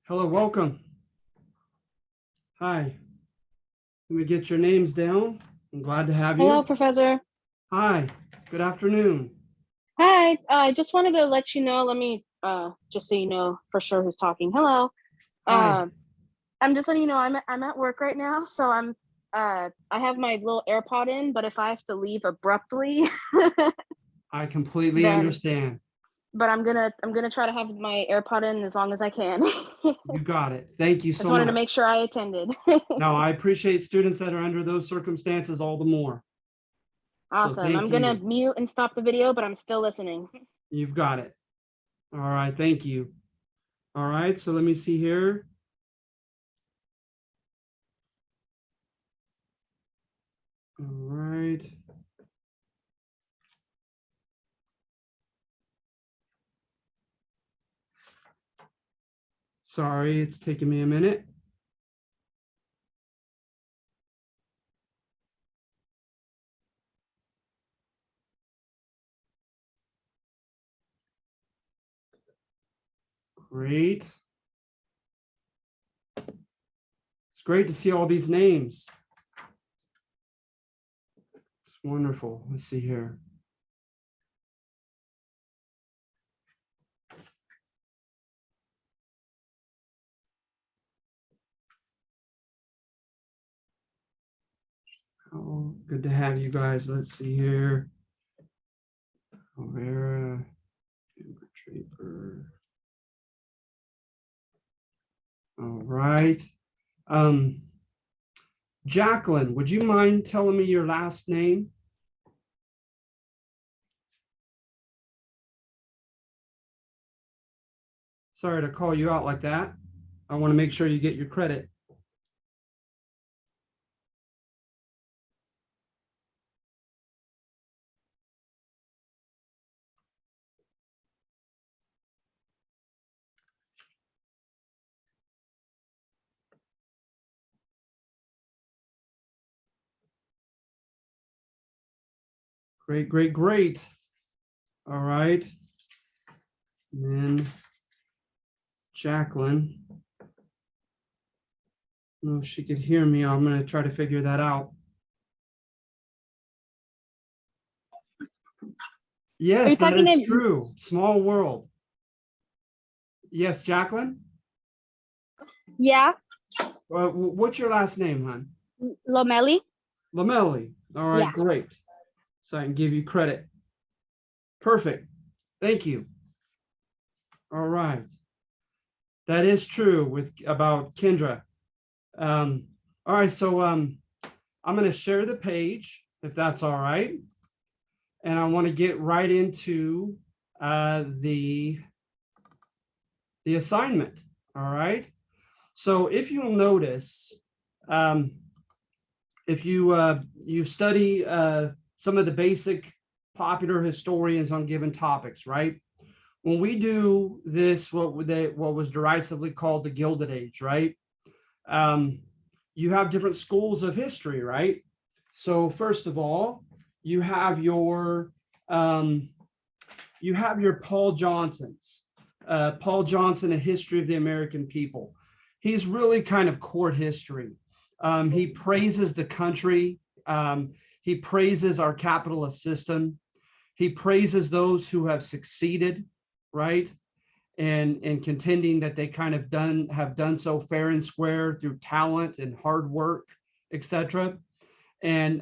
Hello, welcome. Hi. Let me get your names down. I'm glad to have Hello, you. Professor. Hi, good afternoon. Hi. I just wanted to let you know, just so you know for sure who's talking. Hello. Hi. Uh, I'm just letting you know I'm at work right now, so I have my little AirPod in, but if I have to leave abruptly, I completely then understand. but I'm gonna try to have my AirPod in as long as I can. I You got it. Thank you just so wanted to much. make sure I attended. Now, I appreciate students that are under those circumstances all the more. So Awesome. thank I'm gonna you. mute and stop the video, but I'm still listening. You've got it. All right. Thank you. All right. So let me see here. All right. Sorry, it's taking me a minute. Great. It's great to see all these names. It's wonderful. Let's see here. Oh, good to have you guys. Let's see here. O'Hara, Amber Draper. All right. Um, Jacqueline, would you mind telling me your last name? Sorry to call you out like that. I want to make sure you get your credit. Great, great, great. All right. And then Jacqueline. I don't know if she could hear me. I'm going to try to figure that out. Are you Yes, that talking is to true. Small world. Yes, Jacqueline. Yeah, What's your last name, hon? Lomeli? Lamelli. All right, Yeah. great. So I can give you credit. Perfect. Thank you. All right. That is true with about Kendra. All right, so I'm going to share the page if that's all right, and I want to get right into the assignment. All right. So if you'll notice, um, if you study some of the basic popular historians on given topics, right? When we do this, what was derisively called the Gilded Age, right? Um, you have different schools of history, right? So first of all, you have your Paul Johnson's. Paul Johnson, A History of the American People. He's really kind of court history. He praises the country. He praises our capitalist system. He praises those who have succeeded, right? And contending that they kind of have done so fair and square through talent and hard work, etc. And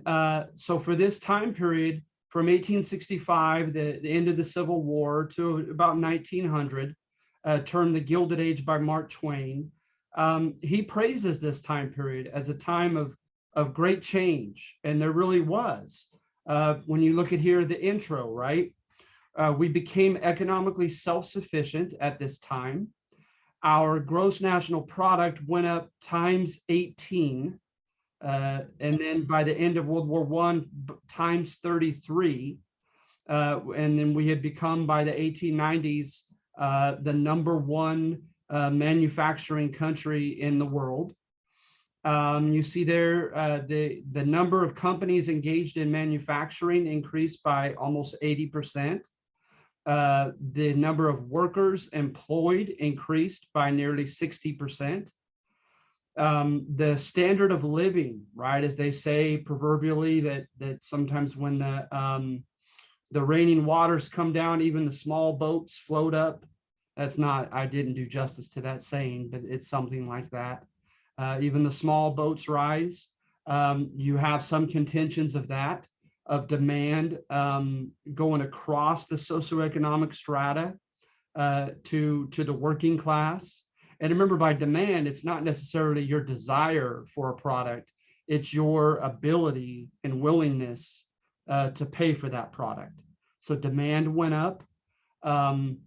so for this time period, from 1865, the end of the Civil War, to about 1900, termed the Gilded Age by Mark Twain, he praises this time period as a time of great change. And there really was. When you look at here, the intro, right? We became economically self-sufficient at this time. Our gross national product went up times 18. And then by the end of World War I, times 33. And then we had become, by the 1890s, the #1 manufacturing country in the world. You see there, the number of companies engaged in manufacturing increased by almost 80%. The number of workers employed increased by nearly 60%. The standard of living, right, as they say proverbially, that sometimes when the raining waters come down, even the small boats float up. That's not, I didn't do justice to that saying, but it's something like that. Even the small boats rise. You have some contentions of that, of demand going across the socioeconomic strata to the working class. And remember, by demand, it's not necessarily your desire for a product, it's your ability and willingness to pay for that product. So demand went up. And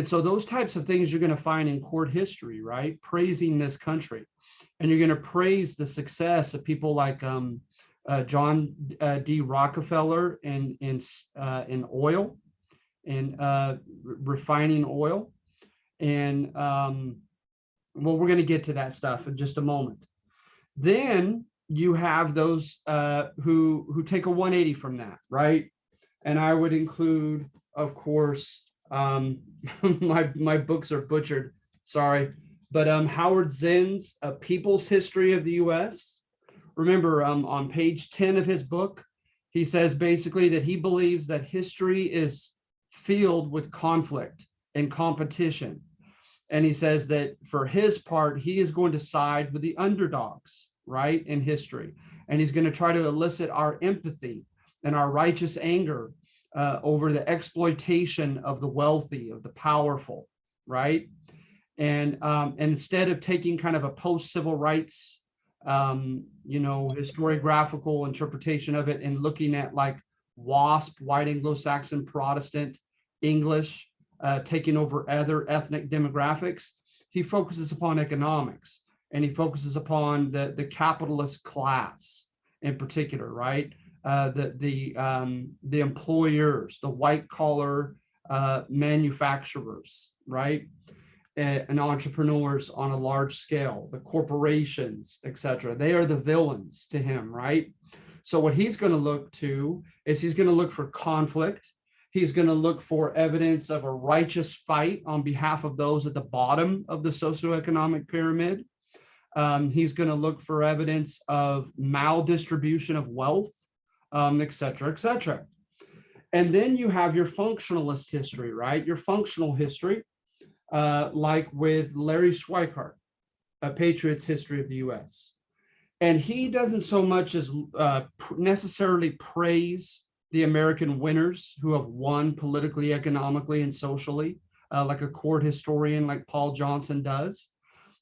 so those types of things you're going to find in court history, right? Praising this country. And you're going to praise the success of people like John D. Rockefeller in oil, and refining oil. And well, we're going to get to that stuff in just a moment. Then you have those who take a 180 from that, right? And I would include, of course, my books are butchered, sorry, but Howard Zinn's A People's History of the U.S. Remember, on page 10 of his book, he says basically that he believes that history is filled with conflict and competition. And he says that for his part, he is going to side with the underdogs, right, in history. And he's going to try to elicit our empathy and our righteous anger over the exploitation of the wealthy, of the powerful, right? And instead of taking kind of a post-civil rights, historiographical interpretation of it and looking at like WASP, white Anglo-Saxon Protestant English, taking over other ethnic demographics, he focuses upon economics, and he focuses upon the capitalist class in particular, right? The employers, the white collar manufacturers, right? And entrepreneurs on a large scale, the corporations, etc. They are the villains to him, right? So what he's going to look to is he's going to look for conflict. He's going to look for evidence of a righteous fight on behalf of those at the bottom of the socioeconomic pyramid. He's going to look for evidence of maldistribution of wealth, et cetera, et cetera. And then you have your functionalist history, right? Your functional history, like with Larry Schweikart, A Patriot's History of the U.S. And he doesn't so much as necessarily praise the American winners who have won politically, economically, and socially, like a court historian like Paul Johnson does.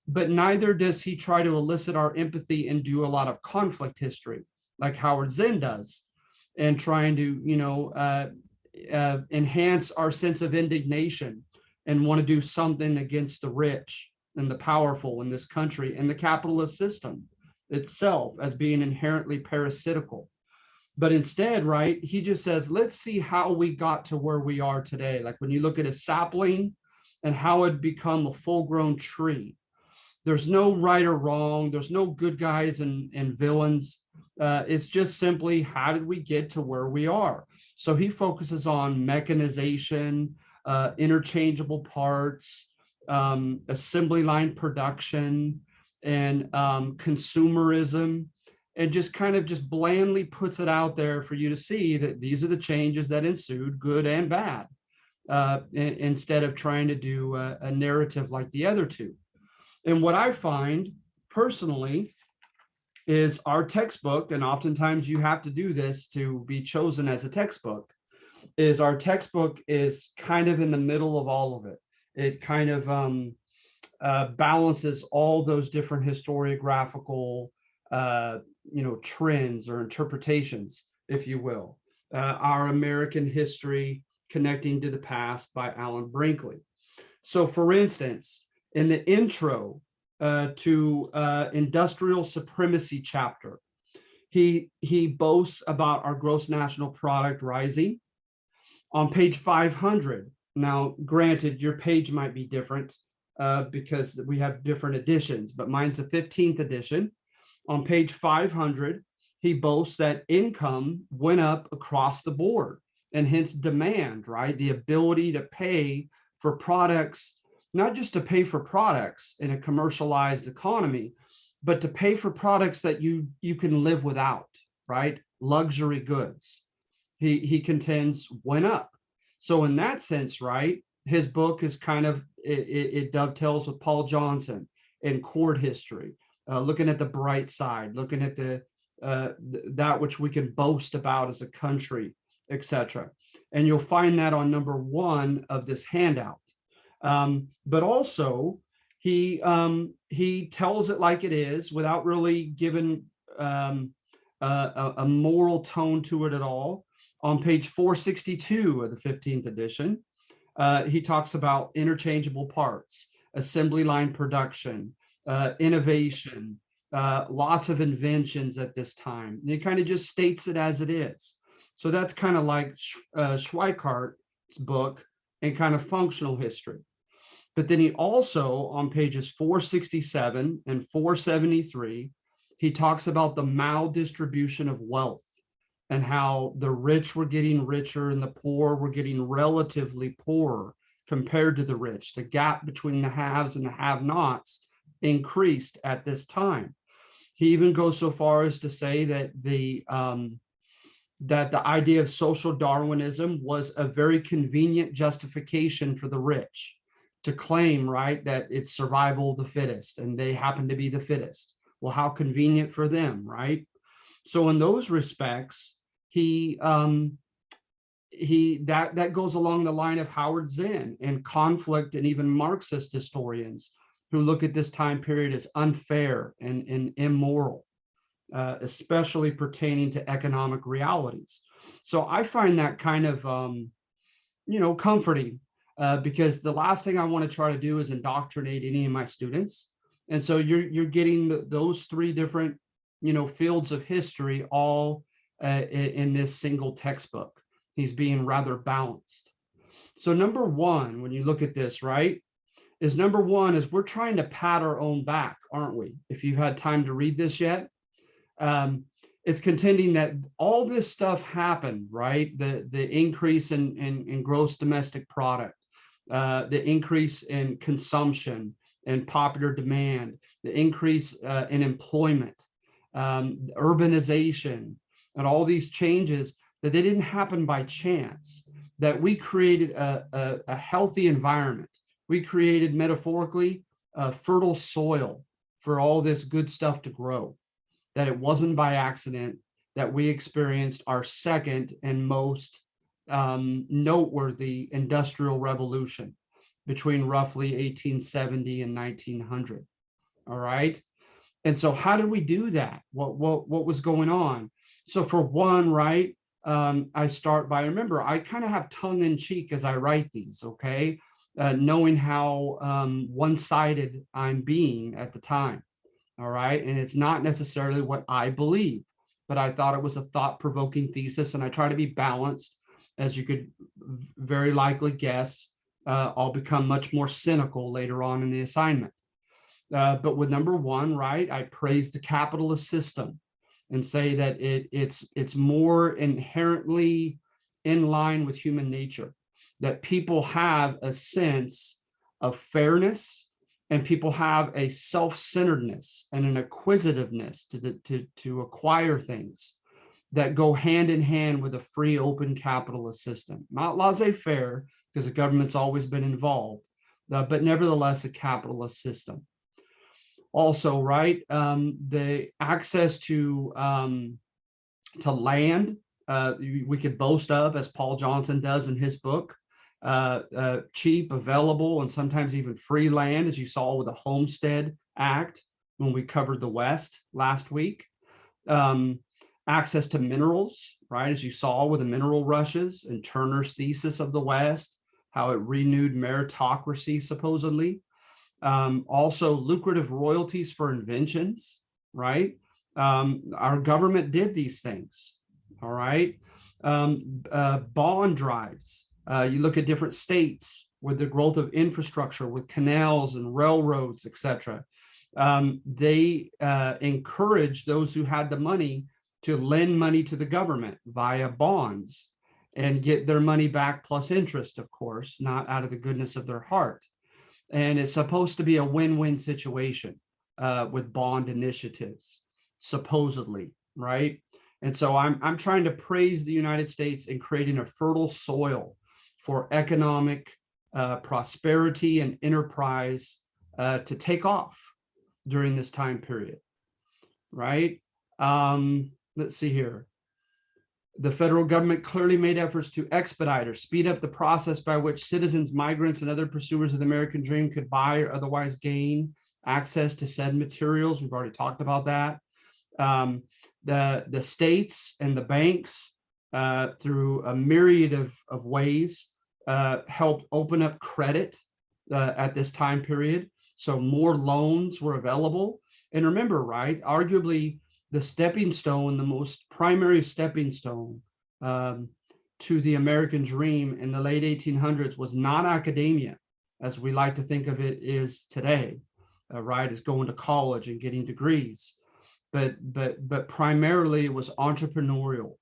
But neither does he try to elicit our empathy and do a lot of conflict history like Howard Zinn does, and trying to, enhance our sense of indignation and want to do something against the rich and the powerful in this country and the capitalist system itself as being inherently parasitical. But instead, right, he just says, let's see how we got to where we are today. Like when you look at a sapling and how it become a full-grown tree. There's no right or wrong. There's no good guys and villains. It's just simply, how did we get to where we are? So he focuses on mechanization, interchangeable parts, assembly line production, and consumerism, and just kind of just blandly puts it out there for you to see that these are the changes that ensued, good and bad, instead of trying to do a narrative like the other two. And what I find personally is our textbook, and oftentimes you have to do this to be chosen as a textbook, is our textbook is kind of in the middle of all of it. It kind of balances all those different historiographical trends or interpretations, if you will. Our American History Connecting to the Past by Alan Brinkley. So for instance, in the intro to Industrial Supremacy chapter, he boasts about our gross national product rising. On page 500, now granted, your page might be different because we have different editions, but mine's the 15th edition. On page 500, he boasts that income went up across the board and hence demand, right? The ability to pay for products, not just to pay for products in a commercialized economy, but to pay for products that you can live without, right? Luxury goods. He contends went up. So in that sense, right, his book is kind of, it dovetails with Paul Johnson and court history, looking at the bright side, looking at that which we can boast about as a country, etc. And you'll find that on number 1 of this handout. But also he tells it like it is without really giving a moral tone to it at all. On page 462 of the 15th edition, he talks about interchangeable parts, assembly line production, innovation, lots of inventions at this time. And he kind of just states it as it is. So that's kind of like Schweikart's book and kind of functional history. But then he also, on pages 467 and 473, he talks about the maldistribution of wealth and how the rich were getting richer and the poor were getting relatively poorer compared to the rich. The gap between the haves and the have-nots increased at this time. He even goes so far as to say that the idea of social Darwinism was a very convenient justification for the rich to claim, right, that it's survival of the fittest and they happen to be the fittest. Well, how convenient for them, right? So in those respects, that goes along the line of Howard Zinn and conflict, and even Marxist historians who look at this time period as unfair and immoral, especially pertaining to economic realities. So I find that kind of, comforting, because the last thing I want to try to do is indoctrinate any of my students. And so you're getting those 3 different, fields of history all in this single textbook. He's being rather balanced. So number 1, when you look at this, right, is we're trying to pat our own back, aren't we? If you've had time to read this yet, it's contending that all this stuff happened, right? The increase in gross domestic product, the increase in consumption and popular demand, the increase in employment, urbanization, and all these changes, that they didn't happen by chance, that we created a healthy environment. We created, metaphorically, a fertile soil for all this good stuff to grow, that it wasn't by accident that we experienced our second and most noteworthy industrial revolution between roughly 1870 and 1900. All right. And so how did we do that? What was going on? So for one, right, I start by, remember, I kind of have tongue in cheek as I write these, okay? Knowing how one-sided I'm being at the time. All right. And it's not necessarily what I believe, but I thought it was a thought-provoking thesis, and I try to be balanced. As you could very likely guess, I'll become much more cynical later on in the assignment. But with number one, right, I praise the capitalist system and say that it's more inherently in line with human nature, that people have a sense of fairness, and people have a self-centeredness and an acquisitiveness to acquire things that go hand in hand with a free, open capitalist system. Not laissez-faire, because the government's always been involved, but nevertheless a capitalist system. Also, right, the access to land we could boast of, as Paul Johnson does in his book, cheap, available, and sometimes even free land, as you saw with the Homestead Act when we covered the West last week. Access to minerals, right, as you saw with the mineral rushes and Turner's thesis of the West, how it renewed meritocracy, supposedly. Also lucrative royalties for inventions, right? Our government did these things, all right? Bond drives. You look at different states with the growth of infrastructure, with canals and railroads, etc. They encouraged those who had the money to lend money to the government via bonds. and get their money back plus interest, of course, not out of the goodness of their heart. And it's supposed to be a win-win situation with bond initiatives, supposedly, right? And so I'm trying to praise the United States in creating a fertile soil for economic prosperity and enterprise to take off during this time period, right? Let's see here. The federal government clearly made efforts to expedite or speed up the process by which citizens, migrants, and other pursuers of the American dream could buy or otherwise gain access to said materials. We've already talked about that. The states and the banks, through a myriad of ways, helped open up credit at this time period. So more loans were available. And remember, right, arguably the stepping stone, the most primary stepping stone to the American dream in the late 1800s was not academia, as we like to think of it is today, right, is going to college and getting degrees. But primarily it was entrepreneurial.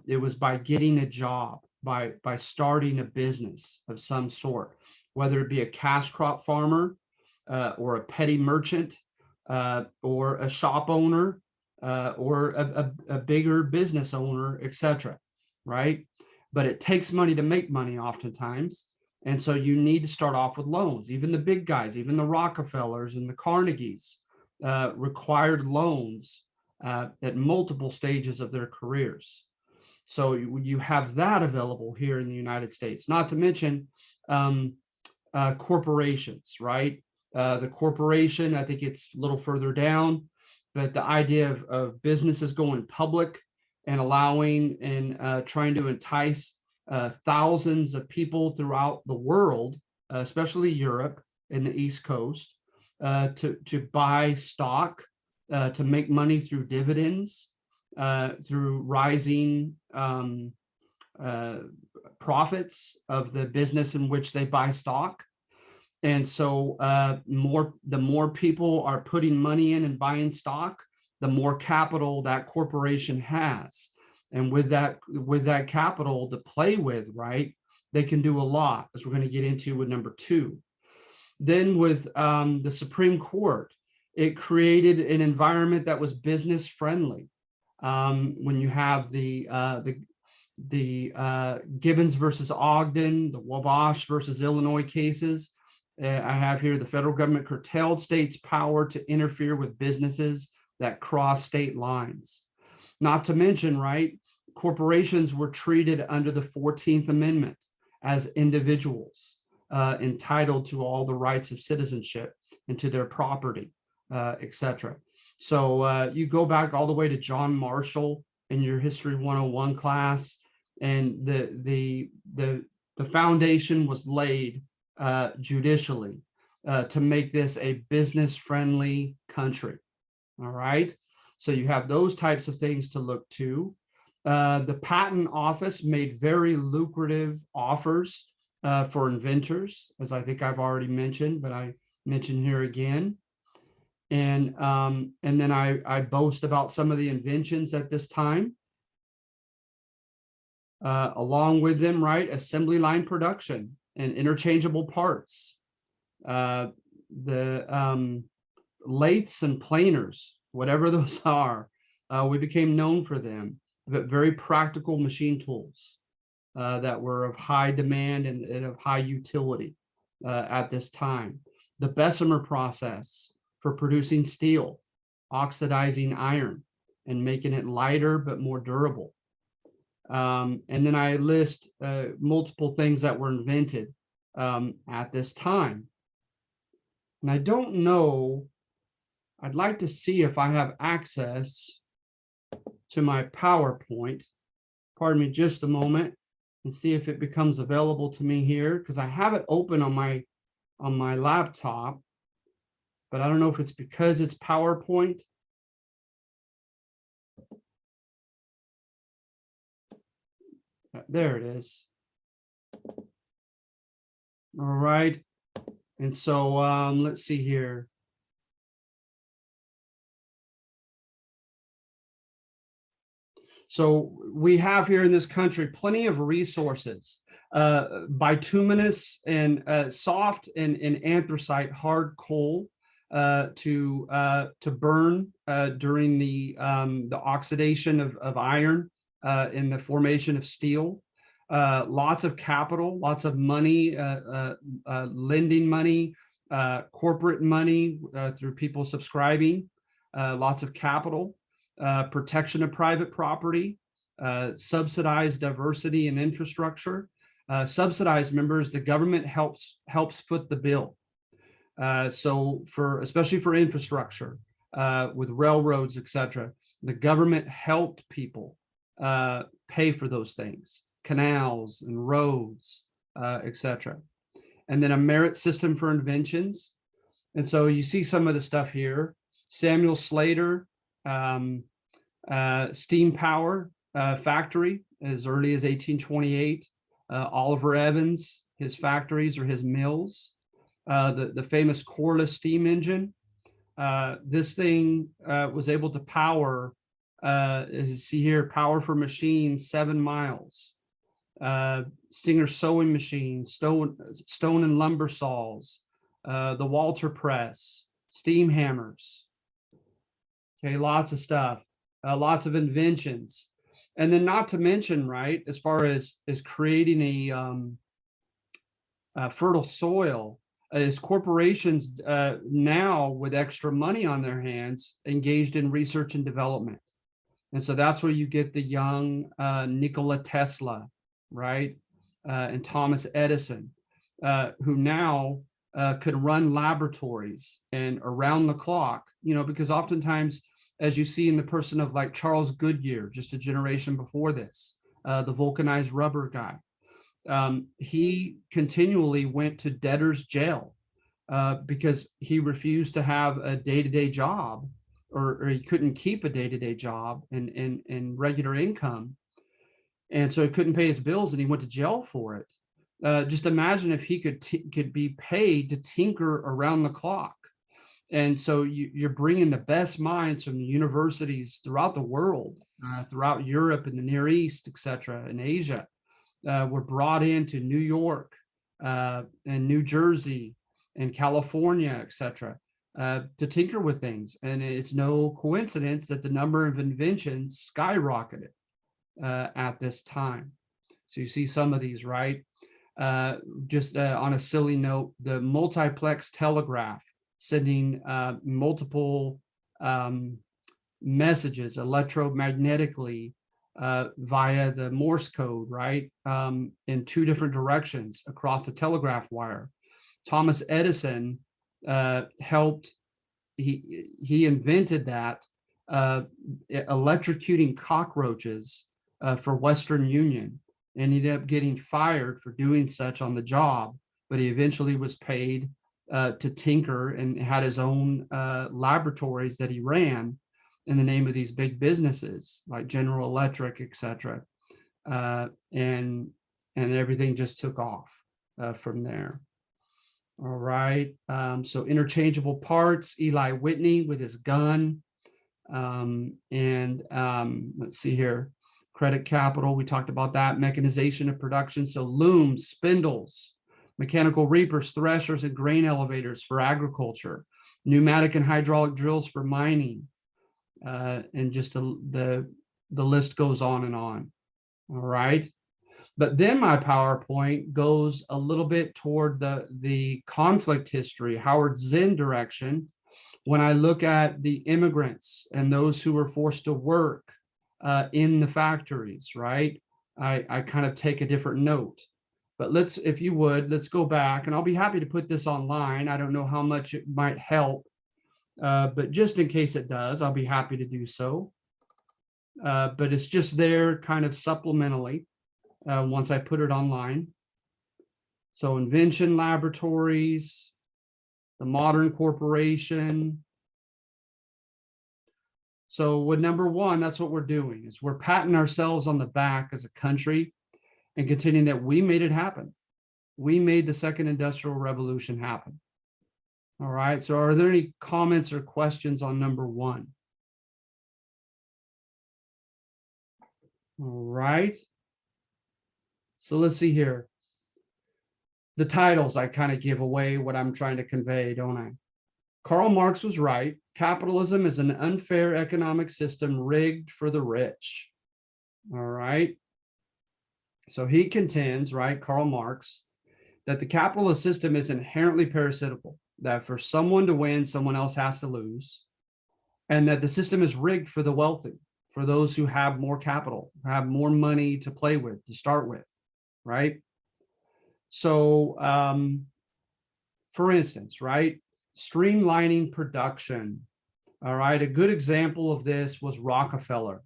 It was by getting a job, by starting a business of some sort, whether it be a cash crop farmer or a petty merchant or a shop owner or a bigger business owner, etc. Right? But it takes money to make money oftentimes. And so you need to start off with loans. Even the big guys, even the Rockefellers and the Carnegies required loans at multiple stages of their careers. So you have that available here in the United States, not to mention corporations, right? The corporation, I think it's a little further down, but the idea of businesses going public and allowing and trying to entice thousands of people throughout the world, especially Europe and the East Coast, to buy stock, to make money through dividends, through rising profits of the business in which they buy stock. And so the more people are putting money in and buying stock, the more capital that corporation has. And with that capital to play with, right, they can do a lot, as we're going to get into with number 2. Then with the Supreme Court, it created an environment that was business friendly. When you have the Gibbons versus Ogden, the Wabash versus Illinois cases, I have here the federal government curtailed states' power to interfere with businesses that cross state lines. Not to mention, right, corporations were treated under the 14th Amendment as individuals entitled to all the rights of citizenship and to their property, etc. So you go back all the way to John Marshall in your History 101 class, and the foundation was laid judicially to make this a business-friendly country. All right. So you have those types of things to look to. The patent office made very lucrative offers for inventors, as I think I've already mentioned, but I mention here again. And then I boast about some of the inventions at this time. Along with them, right, assembly line production and interchangeable parts. The lathes and planers, whatever those are, we became known for them, but very practical machine tools that were of high demand and of high utility at this time. The Bessemer process for producing steel, oxidizing iron, and making it lighter but more durable. And then I list multiple things that were invented at this time. And I don't know, I'd like to see if I have access to my PowerPoint. Pardon me just a moment, and see if it becomes available to me here, because I have it open on my laptop, but I don't know if it's because it's PowerPoint. There it is. All right. And so let's see here. So we have here in this country plenty of resources, bituminous and soft and anthracite hard coal to burn during the oxidation of iron in the formation of steel. Lots of capital, lots of money, lending money, corporate money through people subscribing, lots of capital, protection of private property, subsidized diversity and infrastructure. Subsidized members, the government helps foot the bill. So especially for infrastructure, with railroads, etc., the government helped people pay for those things, canals and roads, etc. And then a merit system for inventions. And so you see some of the stuff here. Samuel Slater, steam power factory as early as 1828. Oliver Evans, his factories or his mills. The famous Corliss steam engine. This thing was able to power, as you see here, power for machines 7 miles. Singer sewing machines, stone and lumber saws, the Walter press, steam hammers. Okay, lots of stuff, lots of inventions. And then not to mention, right, as far as creating a fertile soil, is corporations now with extra money on their hands engaged in research and development. And so that's where you get the young Nikola Tesla, right? And Thomas Edison, who now could run laboratories and around the clock, because oftentimes, as you see in the person of like Charles Goodyear, just a generation before this, the vulcanized rubber guy, he continually went to debtor's jail because he refused to have a day-to-day job, or he couldn't keep a day-to-day job and regular income. And so he couldn't pay his bills and he went to jail for it. Just imagine if he could be paid to tinker around the clock. And so you're bringing the best minds from the universities throughout the world, throughout Europe and the Near East, et cetera, and Asia, were brought into New York and New Jersey and California, et cetera, to tinker with things. And it's no coincidence that the number of inventions skyrocketed at this time. So you see some of these, right? Just on a silly note, the multiplex telegraph, sending multiple messages electromagnetically via the Morse code, right? In 2 different directions across the telegraph wire. Thomas Edison helped, he invented that, electrocuting cockroaches for Western Union, and he ended up getting fired for doing such on the job, but he eventually was paid to tinker and had his own laboratories that he ran in the name of these big businesses like General Electric, et cetera. And everything just took off from there. All right. So interchangeable parts, Eli Whitney with his gun. Let's see here. Credit capital, we talked about that. Mechanization of production. So looms, spindles, mechanical reapers, threshers, and grain elevators for agriculture, pneumatic and hydraulic drills for mining, and just the list goes on and on. All right. But then my PowerPoint goes a little bit toward the conflict history, Howard Zinn direction, when I look at the immigrants and those who were forced to work in the factories, right? I kind of take a different note. But if you would, let's go back, and I'll be happy to put this online. I don't know how much it might help, but just in case it does, I'll be happy to do so. But it's just there kind of supplementally once I put it online. So invention laboratories, the modern corporation. So with number 1, that's what we're doing, is we're patting ourselves on the back as a country and contending that we made it happen. We made the second industrial revolution happen. All right, so are there any comments or questions on number 1? All right. So let's see here. The titles, I kind of give away what I'm trying to convey, don't I? Karl Marx was right. Capitalism is an unfair economic system rigged for the rich. All right. So he contends, right, Karl Marx, that the capitalist system is inherently parasitical, that for someone to win, someone else has to lose, and that the system is rigged for the wealthy, for those who have more capital, have more money to play with, to start with, right? So, for instance, right, streamlining production. All right, a good example of this was Rockefeller.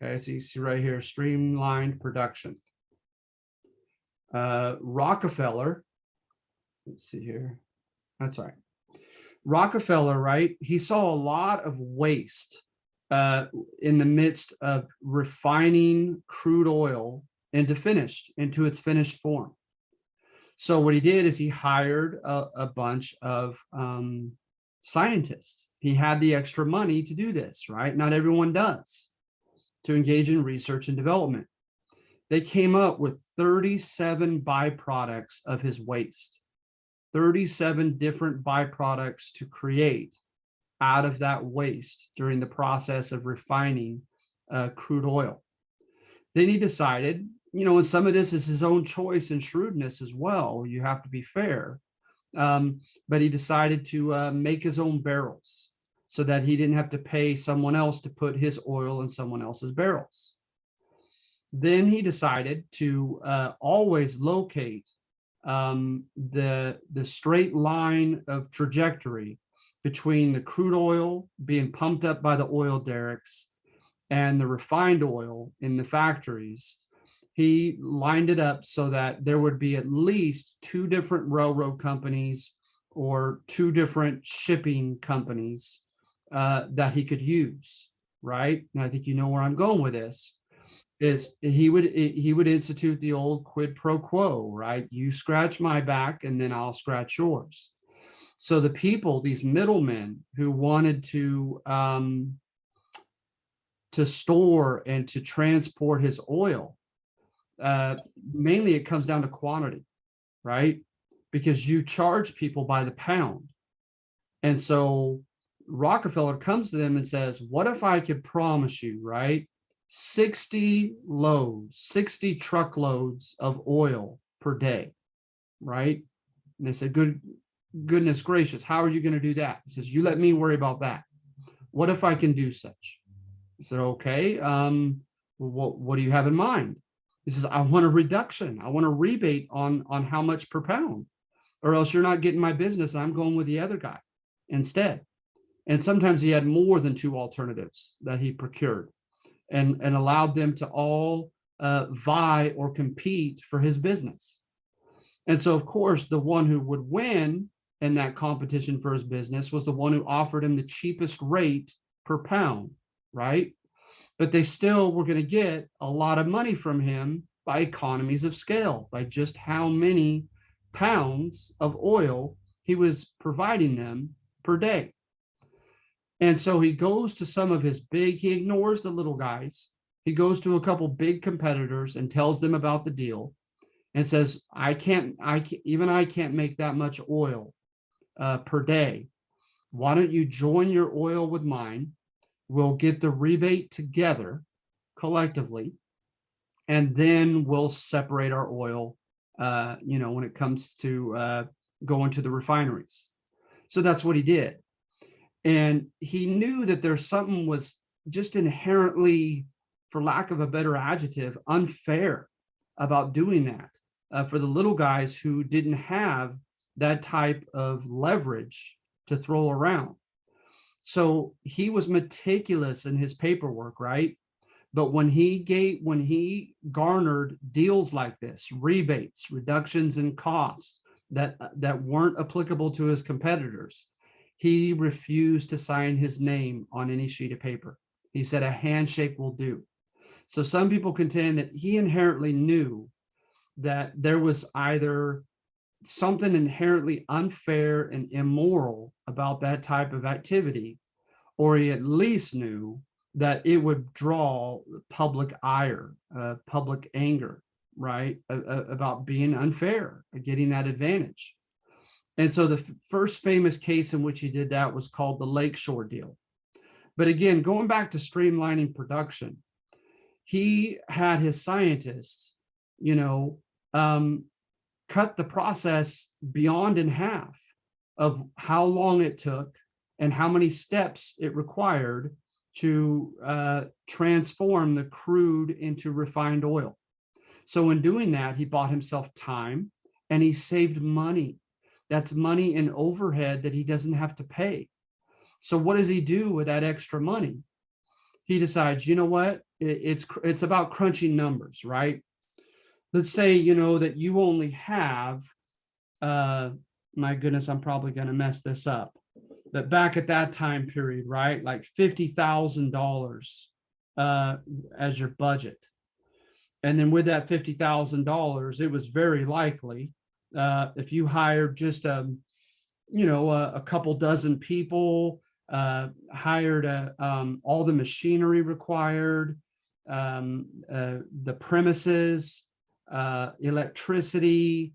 Okay, so you see right here, streamlined production. Rockefeller, let's see here. That's right. Rockefeller, right? He saw a lot of waste in the midst of refining crude oil into its finished form. So what he did is he hired a bunch of scientists. He had the extra money to do this, right? Not everyone does, to engage in research and development. They came up with 37 byproducts of his waste, 37 different byproducts to create out of that waste during the process of refining crude oil. Then he decided, and some of this is his own choice and shrewdness as well. You have to be fair. But he decided to make his own barrels so that he didn't have to pay someone else to put his oil in someone else's barrels. Then he decided to always locate the straight line of trajectory between the crude oil being pumped up by the oil derricks and the refined oil in the factories. He lined it up so that there would be at least 2 different railroad companies or 2 different shipping companies that he could use, right? And I think you know where I'm going with this. Is he would institute the old quid pro quo, right? You scratch my back and then I'll scratch yours. So the people, these middlemen who wanted to store and to transport his oil, mainly it comes down to quantity, right? Because you charge people by the pound. And so Rockefeller comes to them and says, what if I could promise you, right, 60 truckloads of oil per day, right? And they said, goodness gracious, how are you going to do that? He says, you let me worry about that. What if I can do such? I said, okay, what do you have in mind? He says, I want a reduction. I want a rebate on how much per pound, or else you're not getting my business. And I'm going with the other guy instead. And sometimes he had more than 2 alternatives that he procured and allowed them to all vie or compete for his business. And so, of course, the one who would win in that competition for his business was the one who offered him the cheapest rate per pound, right? But they still were going to get a lot of money from him by economies of scale, by just how many pounds of oil he was providing them per day. And so he goes to some of his he ignores the little guys. He goes to a couple big competitors and tells them about the deal and says, I can't make that much oil per day. Why don't you join your oil with mine? We'll get the rebate together collectively, and then we'll separate our oil, when it comes to going to the refineries. So that's what he did. And he knew that there's something was just inherently, for lack of a better adjective, unfair about doing that for the little guys who didn't have that type of leverage to throw around. So he was meticulous in his paperwork, right? But when he garnered deals like this, rebates, reductions in costs that weren't applicable to his competitors, he refused to sign his name on any sheet of paper. He said a handshake will do. So some people contend that he inherently knew that there was either something inherently unfair and immoral about that type of activity, or he at least knew that it would draw public ire, public anger, right? About being unfair, getting that advantage. And so the first famous case in which he did that was called the Lakeshore deal. But again, going back to streamlining production, he had his scientists, cut the process beyond in half of how long it took and how many steps it required to transform the crude into refined oil. So in doing that, he bought himself time and he saved money. That's money in overhead that he doesn't have to pay. So what does he do with that extra money? He decides, you know what? It's about crunching numbers, right? Let's say, that you only have, my goodness, I'm probably going to mess this up. But back at that time period, right? Like $50,000 as your budget. And then with that $50,000, it was very likely if you hired just a couple dozen people, hired all the machinery required, the premises, electricity,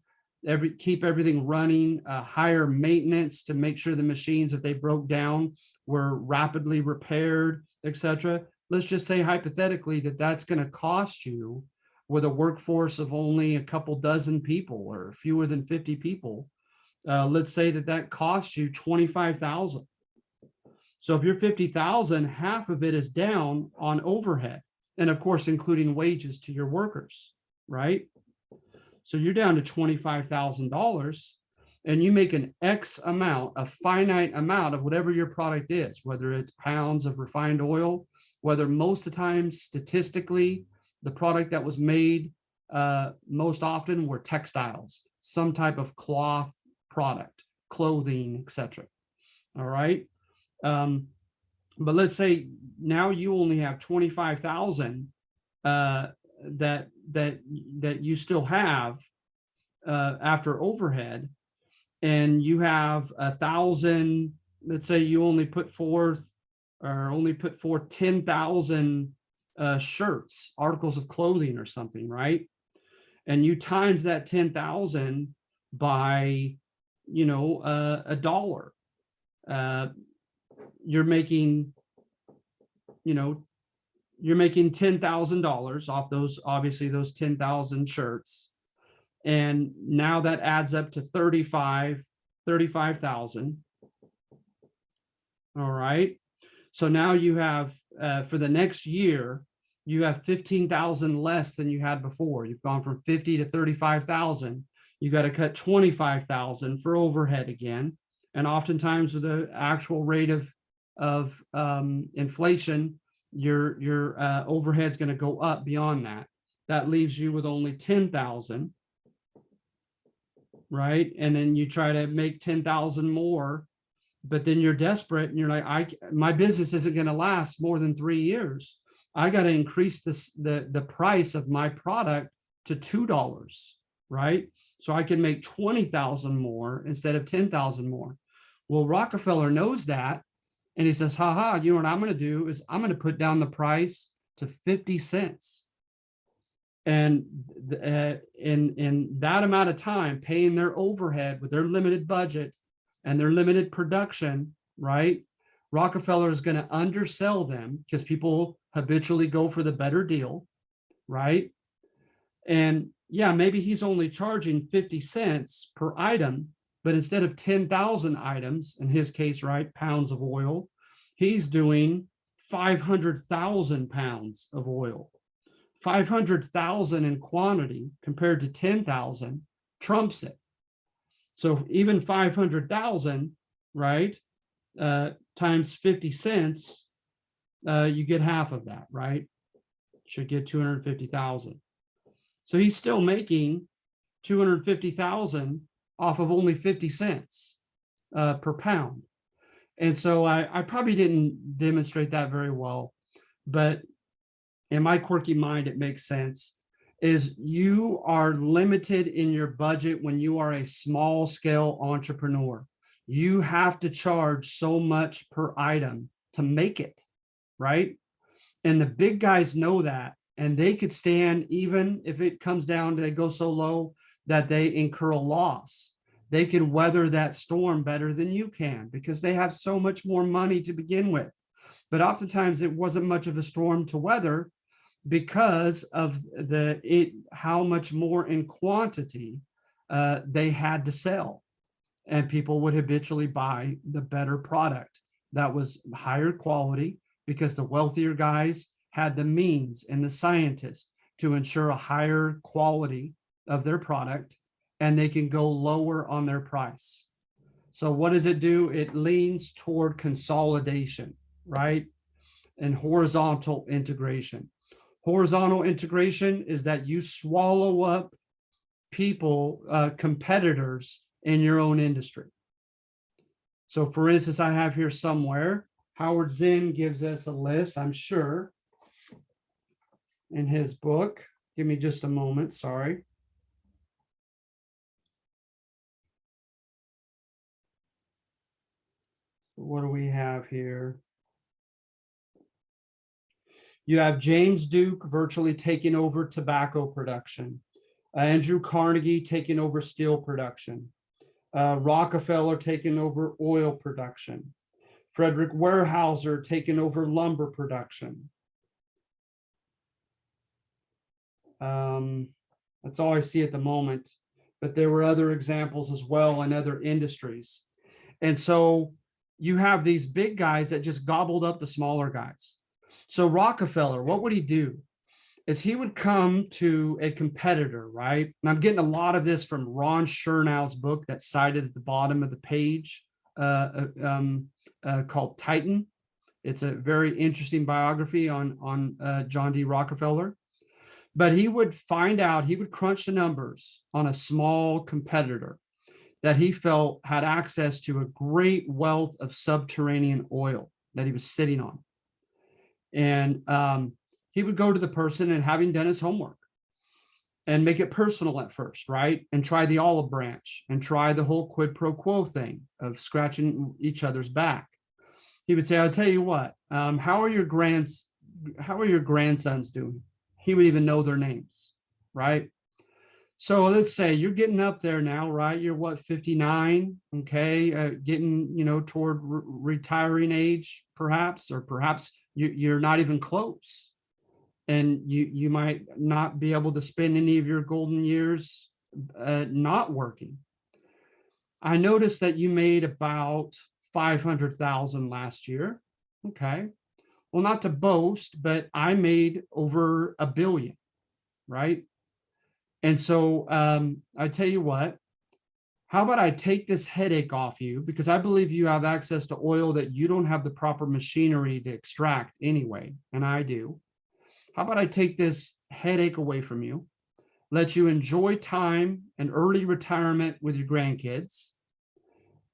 keep everything running, hire maintenance to make sure the machines, if they broke down, were rapidly repaired, etc. Let's just say hypothetically that's going to cost you, with a workforce of only a couple dozen people or fewer than 50 people, let's say that costs you $25,000. So if you're 50,000, half of it is down on overhead, and of course, including wages to your workers, right? So you're down to $25,000, and you make an X amount, a finite amount of whatever your product is, whether it's pounds of refined oil, whether most of the time, statistically, the product that was made most often were textiles, some type of cloth product, clothing, etc. All right. But let's say now you only have 25,000 that you still have after overhead, and you have 1,000. Let's say you only put forth 10,000 shirts, articles of clothing or something, right? And you times that 10,000 by, $1. You're making $10,000 off those, obviously those 10,000 shirts. And now that adds up to 35,000. All right. So now you have, for the next year, you have 15,000 less than you had before. You've gone from 50 to 35,000. You got to cut 25,000 for overhead again. And oftentimes with the actual rate of inflation, your overhead's going to go up beyond that. That leaves you with only 10,000, right? And then you try to make 10,000 more, but then you're desperate and you're like, my business isn't going to last more than 3 years. I got to increase the price of my product to $2, right? So I can make 20,000 more instead of 10,000 more. Well, Rockefeller knows that. And he says, haha, you know what I'm going to do is I'm going to put down the price to 50 cents. And in that amount of time, paying their overhead with their limited budget and their limited production, right? Rockefeller is going to undersell them because people habitually go for the better deal, right? And yeah, maybe he's only charging 50 cents per item, but instead of 10,000 items, in his case, right, pounds of oil, he's doing 500,000 pounds of oil. 500,000 in quantity compared to 10,000 trumps it. So even 500,000, right, times 50 cents, you get half of that, right? Should get 250,000. So he's still making 250,000 off of only 50 cents per pound. And so I probably didn't demonstrate that very well, but in my quirky mind, it makes sense. Is you are limited in your budget when you are a small scale entrepreneur. You have to charge so much per item to make it, right? And the big guys know that, and they could stand, even if it comes down to they go so low that they incur a loss. They can weather that storm better than you can because they have so much more money to begin with. But oftentimes it wasn't much of a storm to weather because of how much more in quantity they had to sell. And people would habitually buy the better product that was higher quality because the wealthier guys had the means and the scientists to ensure a higher quality of their product, and they can go lower on their price. So what does it do? It leans toward consolidation, right? And horizontal integration. Horizontal integration is that you swallow up people, competitors in your own industry. So for instance, I have here somewhere, Howard Zinn gives us a list, I'm sure, in his book. Give me just a moment, sorry. What do we have here? You have James Duke virtually taking over tobacco production. Andrew Carnegie taking over steel production. Rockefeller taking over oil production. Frederick Weyerhaeuser taking over lumber production. That's all I see at the moment, but there were other examples as well in other industries. And so you have these big guys that just gobbled up the smaller guys. So Rockefeller, what would he do? Is he would come to a competitor, right? And I'm getting a lot of this from Ron Chernow's book that's cited at the bottom of the page, called Titan. It's a very interesting biography on John D. Rockefeller. But he would find out, he would crunch the numbers on a small competitor that he felt had access to a great wealth of subterranean oil that he was sitting on. And he would go to the person and, having done his homework, and make it personal at first, right? And try the olive branch and try the whole quid pro quo thing of scratching each other's back. He would say, I'll tell you what, how are your grandsons doing? He would even know their names, right? So let's say you're getting up there now, right? You're what, 59, okay? Getting, toward retiring age, perhaps, or perhaps you're not even close. And you might not be able to spend any of your golden years not working. I noticed that you made about 500,000 last year. Okay. Well, not to boast, but I made over $1 billion, right? And so I tell you what, how about I take this headache off you, because I believe you have access to oil that you don't have the proper machinery to extract anyway, and I do. How about I take this headache away from you, let you enjoy time and early retirement with your grandkids,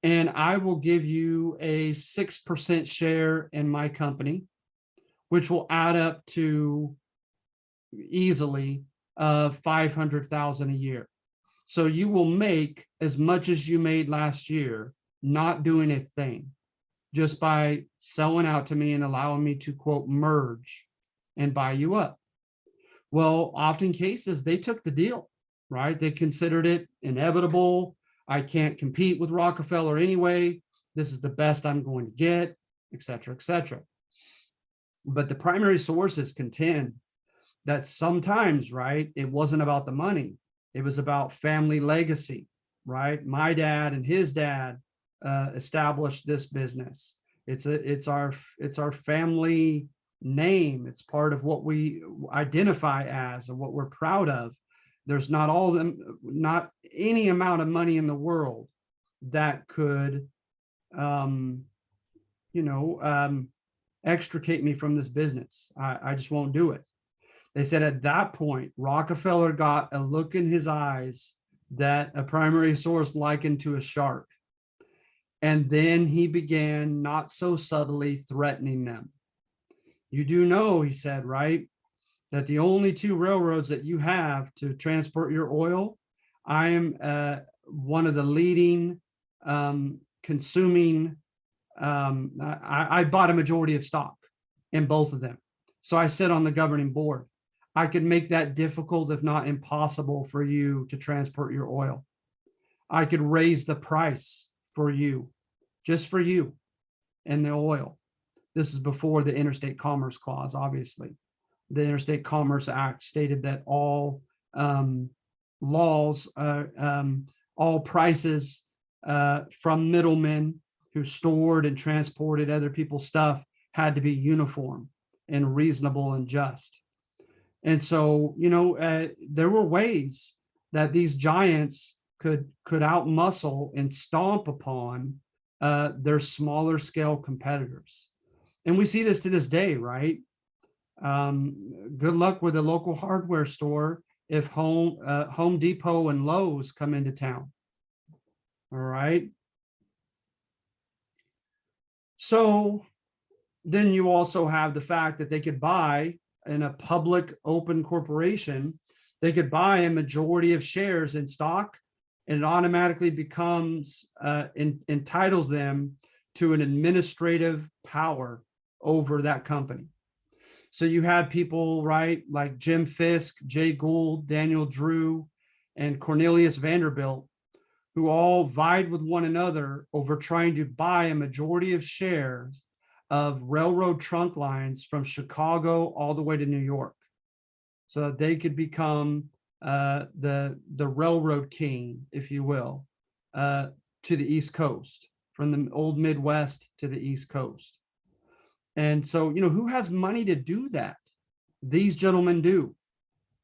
and I will give you a 6% share in my company, which will add up to easily 500,000 a year. So you will make as much as you made last year, not doing a thing, just by selling out to me and allowing me to, quote, merge and buy you up. Well, often cases, they took the deal, right? They considered it inevitable. I can't compete with Rockefeller anyway. This is the best I'm going to get, et cetera, et cetera. But the primary sources contend that sometimes, right, it wasn't about the money. It was about family legacy, right? My dad and his dad established this business. It's our family name. It's part of what we identify as and what we're proud of. There's not any amount of money in the world that could, extricate me from this business. I just won't do it. They said at that point, Rockefeller got a look in his eyes that a primary source likened to a shark. And then he began, not so subtly, threatening them. You do know, he said, right, that the only two railroads that you have to transport your oil, I am one of the leading consuming. I bought a majority of stock in both of them. So I sit on the governing board. I could make that difficult, if not impossible, for you to transport your oil. I could raise the price for you, just for you and the oil. This is before the Interstate Commerce Clause, obviously. The Interstate Commerce Act stated that all laws, all prices from middlemen who stored and transported other people's stuff had to be uniform and reasonable and just. And so, there were ways that these giants could outmuscle and stomp upon their smaller scale competitors. And we see this to this day, right? Good luck with a local hardware store if Home Depot and Lowe's come into town. All right. So then you also have the fact that they could buy, in a public open corporation, they could buy a majority of shares in stock, and it automatically becomes entitles them to an administrative power over that company. So you have people, right, like Jim Fisk, Jay Gould, Daniel Drew, and Cornelius Vanderbilt, who all vied with one another over trying to buy a majority of shares of railroad trunk lines from Chicago all the way to New York, so that they could become the railroad king, if you will, to the East Coast, from the old Midwest to the East Coast. And so, who has money to do that? These gentlemen do.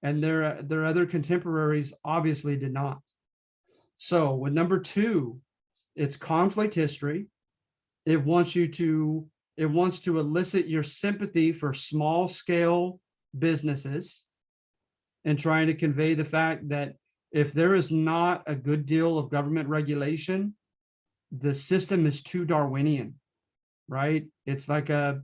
And their other contemporaries obviously did not. So with number 2, it's conflict history. It wants to elicit your sympathy for small scale businesses, and trying to convey the fact that if there is not a good deal of government regulation, the system is too Darwinian, right? It's like a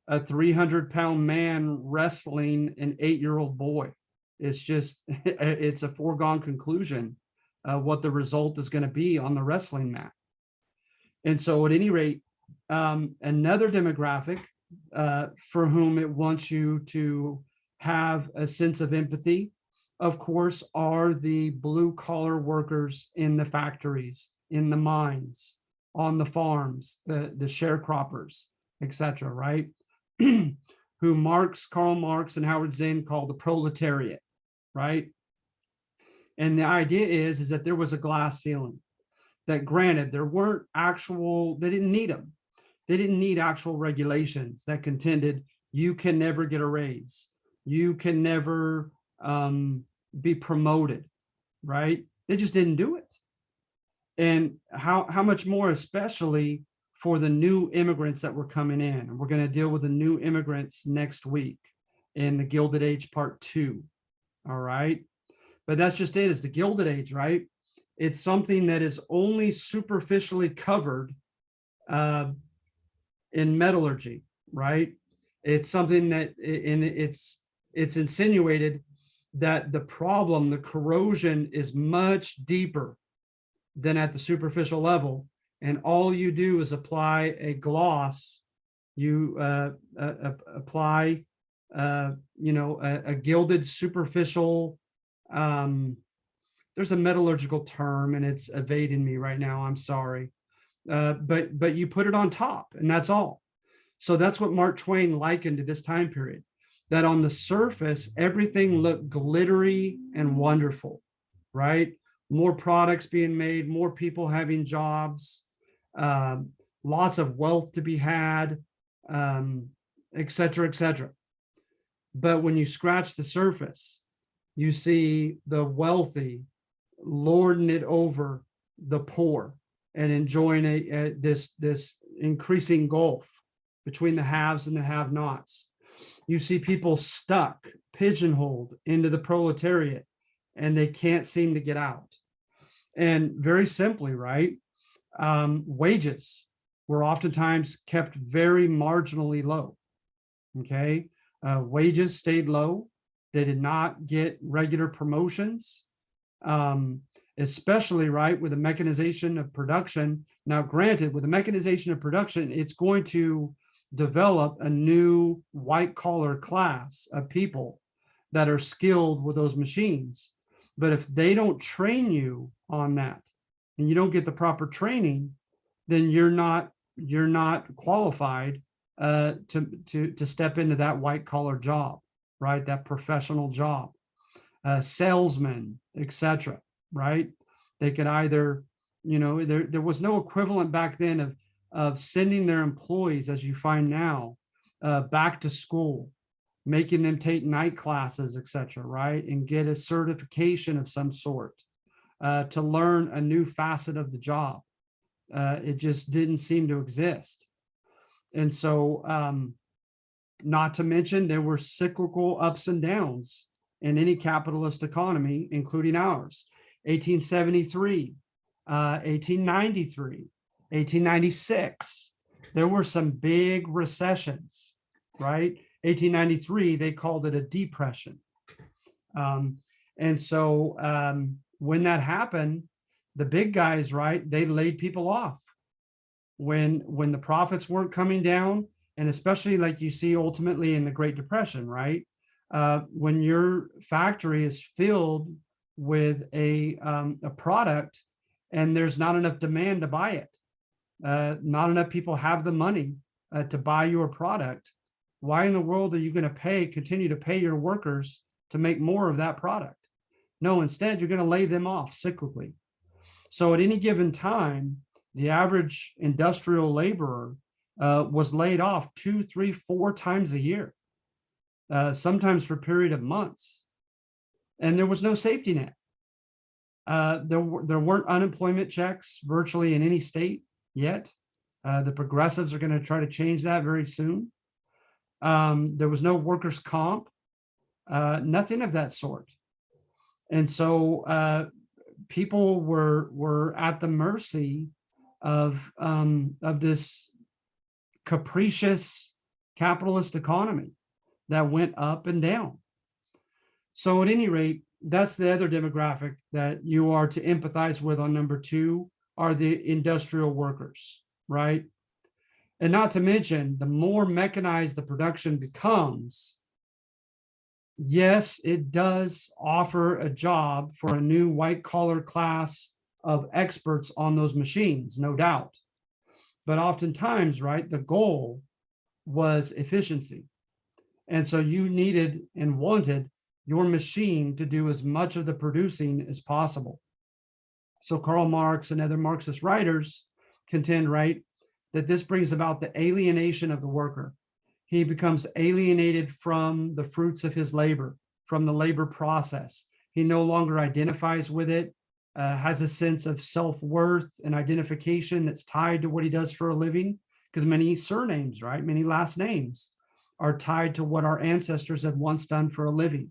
300-pound man wrestling an 8-year-old boy. It's just, it's a foregone conclusion what the result is going to be on the wrestling mat. And so at any rate, another demographic for whom it wants you to have a sense of empathy, of course, are the blue collar workers in the factories, in the mines, on the farms, the sharecroppers, etc., right? Who Karl Marx and Howard Zinn called the proletariat, right? And the idea is that there was a glass ceiling, that granted, there weren't they didn't need them. They didn't need actual regulations that contended you can never get a raise, you can never be promoted, right? They just didn't do it. And how much more, especially for the new immigrants that were coming in. And we're going to deal with the new immigrants next week in the Gilded Age Part 2. All right. But that's just it, is the Gilded Age, right? It's something that is only superficially covered in metallurgy, right? It's something that it's insinuated that the problem, the corrosion, is much deeper than at the superficial level. And all you do is apply a gloss. You apply, a gilded superficial. There's a metallurgical term, and it's evading me right now. I'm sorry, but you put it on top, and that's all. So that's what Mark Twain likened to this time period. That on the surface, everything looked glittery and wonderful, right? More products being made, more people having jobs, lots of wealth to be had, et cetera, et cetera. But when you scratch the surface, you see the wealthy lording it over the poor and enjoying this increasing gulf between the haves and the have-nots. You see people stuck, pigeonholed into the proletariat, and they can't seem to get out. And very simply, right, wages were oftentimes kept very marginally low. Okay, wages stayed low. They did not get regular promotions, especially, right, with the mechanization of production. Now, granted, with the mechanization of production, it's going to develop a new white collar class of people that are skilled with those machines. But if they don't train you on that and you don't get the proper training, then you're not qualified to step into that white collar job, right? That professional job, salesman, etc. Right? They could either, there was no equivalent back then of sending their employees, as you find now, back to school, making them take night classes, etc. Right? And get a certification of some sort to learn a new facet of the job. It just didn't seem to exist. And so, not to mention, there were cyclical ups and downs in any capitalist economy, including ours. 1873, 1893, 1896. There were some big recessions, right? 1893, they called it a depression. And so when that happened, the big guys, right, they laid people off when the profits weren't coming down, and especially like you see ultimately in the Great Depression, right? When your factory is filled with a product and there's not enough demand to buy it, not enough people have the money to buy your product, why in the world are you going to continue to pay your workers to make more of that product? No, instead, you're going to lay them off cyclically. So at any given time, the average industrial laborer was laid off 2, 3, 4 times a year, sometimes for a period of months. And there was no safety net. There weren't unemployment checks virtually in any state yet. The progressives are going to try to change that very soon. There was no workers' comp, nothing of that sort. And so people were at the mercy of this capricious capitalist economy that went up and down. So at any rate, that's the other demographic that you are to empathize with on number 2 are the industrial workers, right? And not to mention, the more mechanized the production becomes, yes, it does offer a job for a new white collar class of experts on those machines, no doubt. But oftentimes, right, the goal was efficiency. And so you needed and wanted your machine to do as much of the producing as possible. So Karl Marx and other Marxist writers contend, right, that this brings about the alienation of the worker. He becomes alienated from the fruits of his labor, from the labor process. He no longer identifies with it, has a sense of self-worth and identification that's tied to what he does for a living, because many surnames, right, many last names are tied to what our ancestors had once done for a living.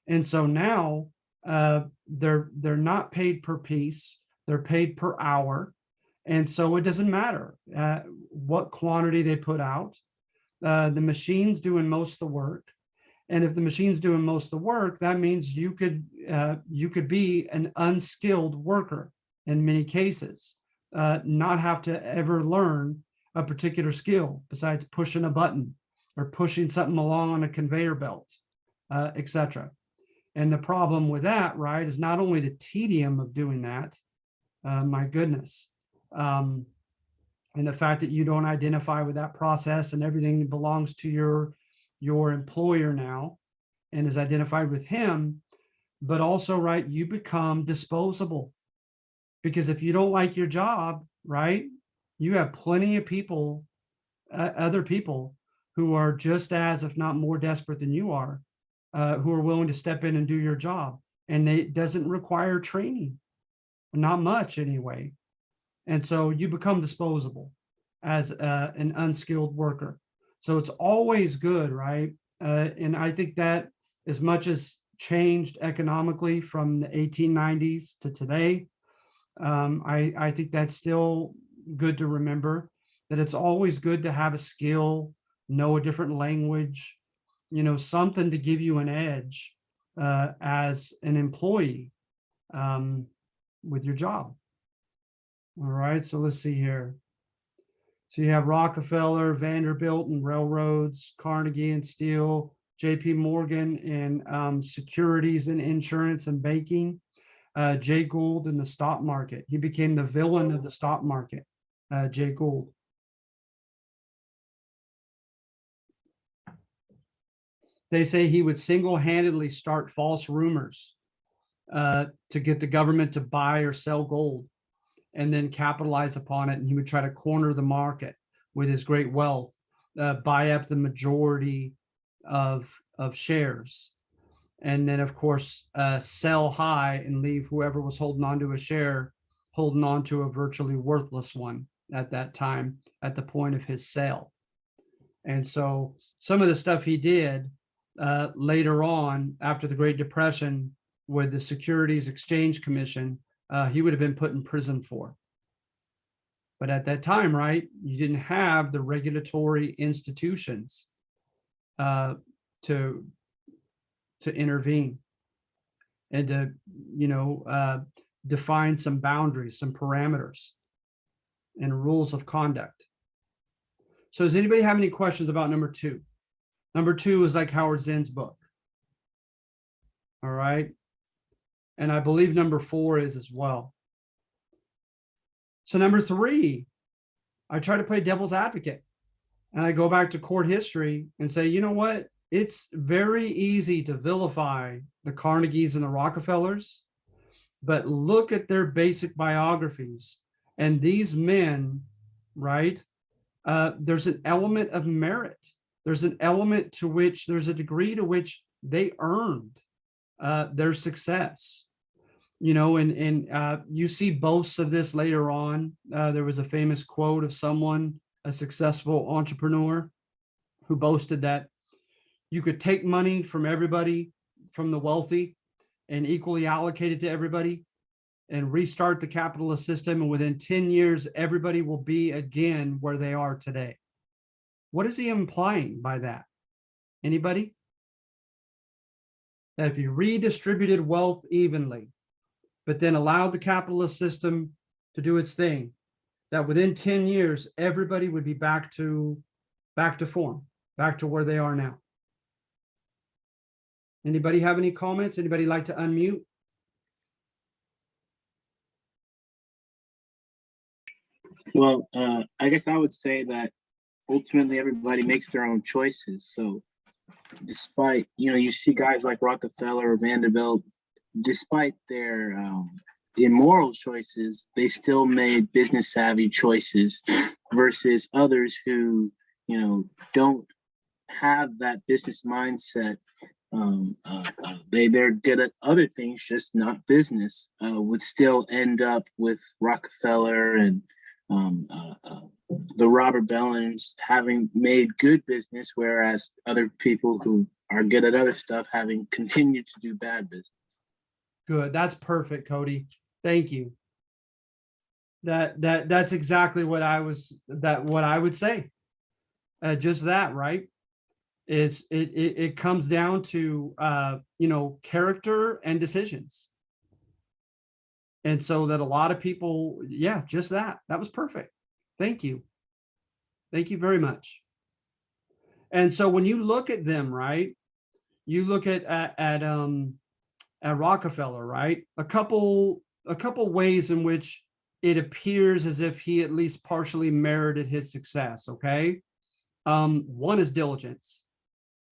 And so now they're not paid per piece, they're paid per hour. And so it doesn't matter what quantity they put out. The machine's doing most of the work. And if the machine's doing most of the work, that means you could be an unskilled worker in many cases, not have to ever learn a particular skill besides pushing a button or pushing something along on a conveyor belt, etc. And the problem with that, right, is not only the tedium of doing that, my goodness, and the fact that you don't identify with that process and everything belongs to your employer now and is identified with him, but also, right, you become disposable. Because if you don't like your job, right, you have plenty of people, other people who are just as, if not more desperate than you are, who are willing to step in and do your job. And it doesn't require training, not much anyway. And so you become disposable as an unskilled worker. So it's always good, right? And I think that as much as changed economically from the 1890s to today, I think that's still good to remember that it's always good to have a skill, know a different language, something to give you an edge as an employee with your job. All right, so let's see here. So you have Rockefeller, Vanderbilt and railroads, Carnegie and steel, JP Morgan and securities and insurance and banking, Jay Gould in the stock market. He became the villain of the stock market, Jay Gould. They say he would single-handedly start false rumors to get the government to buy or sell gold and then capitalize upon it. And he would try to corner the market with his great wealth, buy up the majority of shares. And then, of course, sell high and leave whoever was holding on to a share, holding on to a virtually worthless one at that time, at the point of his sale. And so some of the stuff he did later on, after the Great Depression, with the Securities Exchange Commission, he would have been put in prison for. But at that time, right, you didn't have the regulatory institutions to intervene and to, define some boundaries, some parameters and rules of conduct. So does anybody have any questions about number 2? Number 2 is like Howard Zinn's book. All right. And I believe number 4 is as well. So number 3, I try to play devil's advocate. And I go back to court history and say, you know what? It's very easy to vilify the Carnegies and the Rockefellers, but look at their basic biographies. And these men, right? There's an element of merit. There's an element to which there's a degree to which they earned their success. And you see boasts of this later on. There was a famous quote of someone, a successful entrepreneur, who boasted that you could take money from everybody, from the wealthy, and equally allocate it to everybody and restart the capitalist system. And within 10 years, everybody will be again where they are today. What is he implying by that? Anybody? That if you redistributed wealth evenly, but then allowed the capitalist system to do its thing, that within 10 years, everybody would be back to form, back to where they are now. Anybody have any comments? Anybody like to unmute? Well, I guess I would say that ultimately everybody makes their own choices. So despite, you see guys like Rockefeller or Vanderbilt, despite their immoral choices, they still made business savvy choices versus others who, don't have that business mindset. They're good at other things, just not business, would still end up with Rockefeller and the Robert Bellins having made good business, whereas other people who are good at other stuff having continued to do bad business. Good. That's perfect, Cody. Thank you. That's exactly what I would say. Just that, right? It comes down to character and decisions. And so that a lot of people, just that was perfect. Thank you. Thank you very much. And so when you look at them, right, you look at Rockefeller, right, a couple ways in which it appears as if he at least partially merited his success. Okay. One is diligence.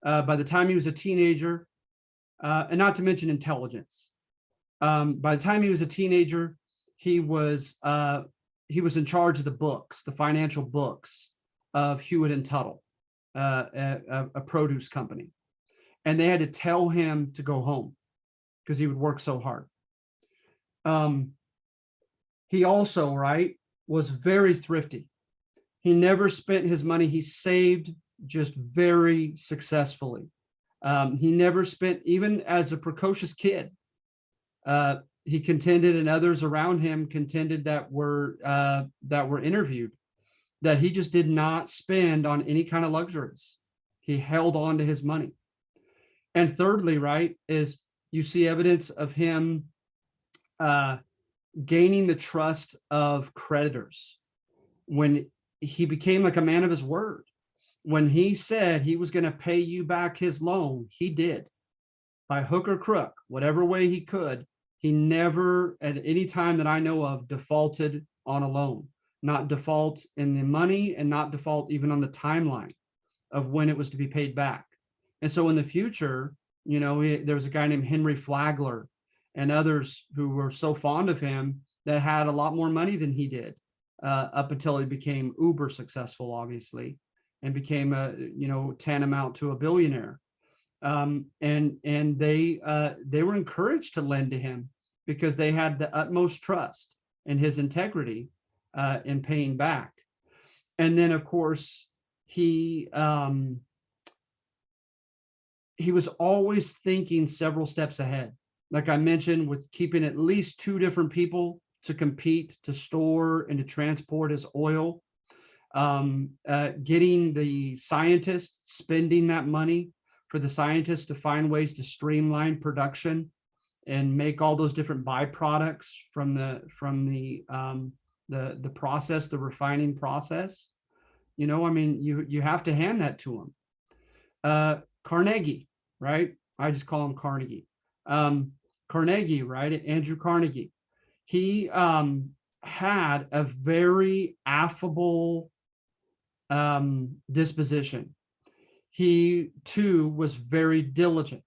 By the time he was a teenager, and not to mention intelligence, by the time he was a teenager, he was in charge of the books, the financial books of Hewitt and Tuttle, a produce company. And they had to tell him to go home because he would work so hard. He also, right, was very thrifty. He never spent his money. He saved just very successfully. He never spent, even as a precocious kid, he contended, and others around him contended that were interviewed, that he just did not spend on any kind of luxuries. He held on to his money. And thirdly, right, is you see evidence of him gaining the trust of creditors when he became like a man of his word. When he said he was going to pay you back his loan, he did, by hook or crook, whatever way he could. He never at any time that I know of defaulted on a loan, not default in the money and not default even on the timeline of when it was to be paid back. And so in the future, you know, there was a guy named Henry Flagler and others who were so fond of him that had a lot more money than he did, up until he became uber successful, obviously, and became a, you know, tantamount to a billionaire. And they were encouraged to lend to him because they had the utmost trust in his integrity in paying back. And then, of course, he was always thinking several steps ahead. Like I mentioned, with keeping at least 2 different people to compete, to store, and to transport his oil, getting the scientists, spending that money for the scientists to find ways to streamline production and make all those different byproducts from the process, the refining process. You know, I mean, you have to hand that to him. Carnegie, right? I just call him Carnegie. Carnegie, right? Andrew Carnegie. He had a very affable disposition. He too was very diligent,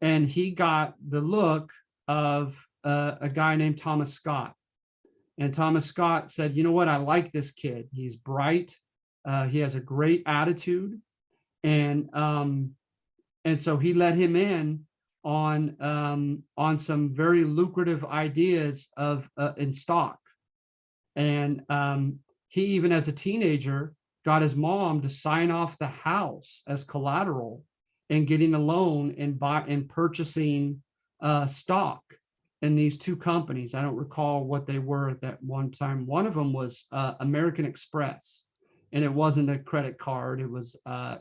and he got the look of a guy named Thomas Scott. And Thomas Scott said, you know what, I like this kid. He's bright. He has a great attitude. And so he let him in on some very lucrative ideas of in stock. And he, even as a teenager, got his mom to sign off the house as collateral and getting a loan and purchasing stock in these 2 companies. I don't recall what they were at that one time. One of them was American Express, and it wasn't a credit card. It was a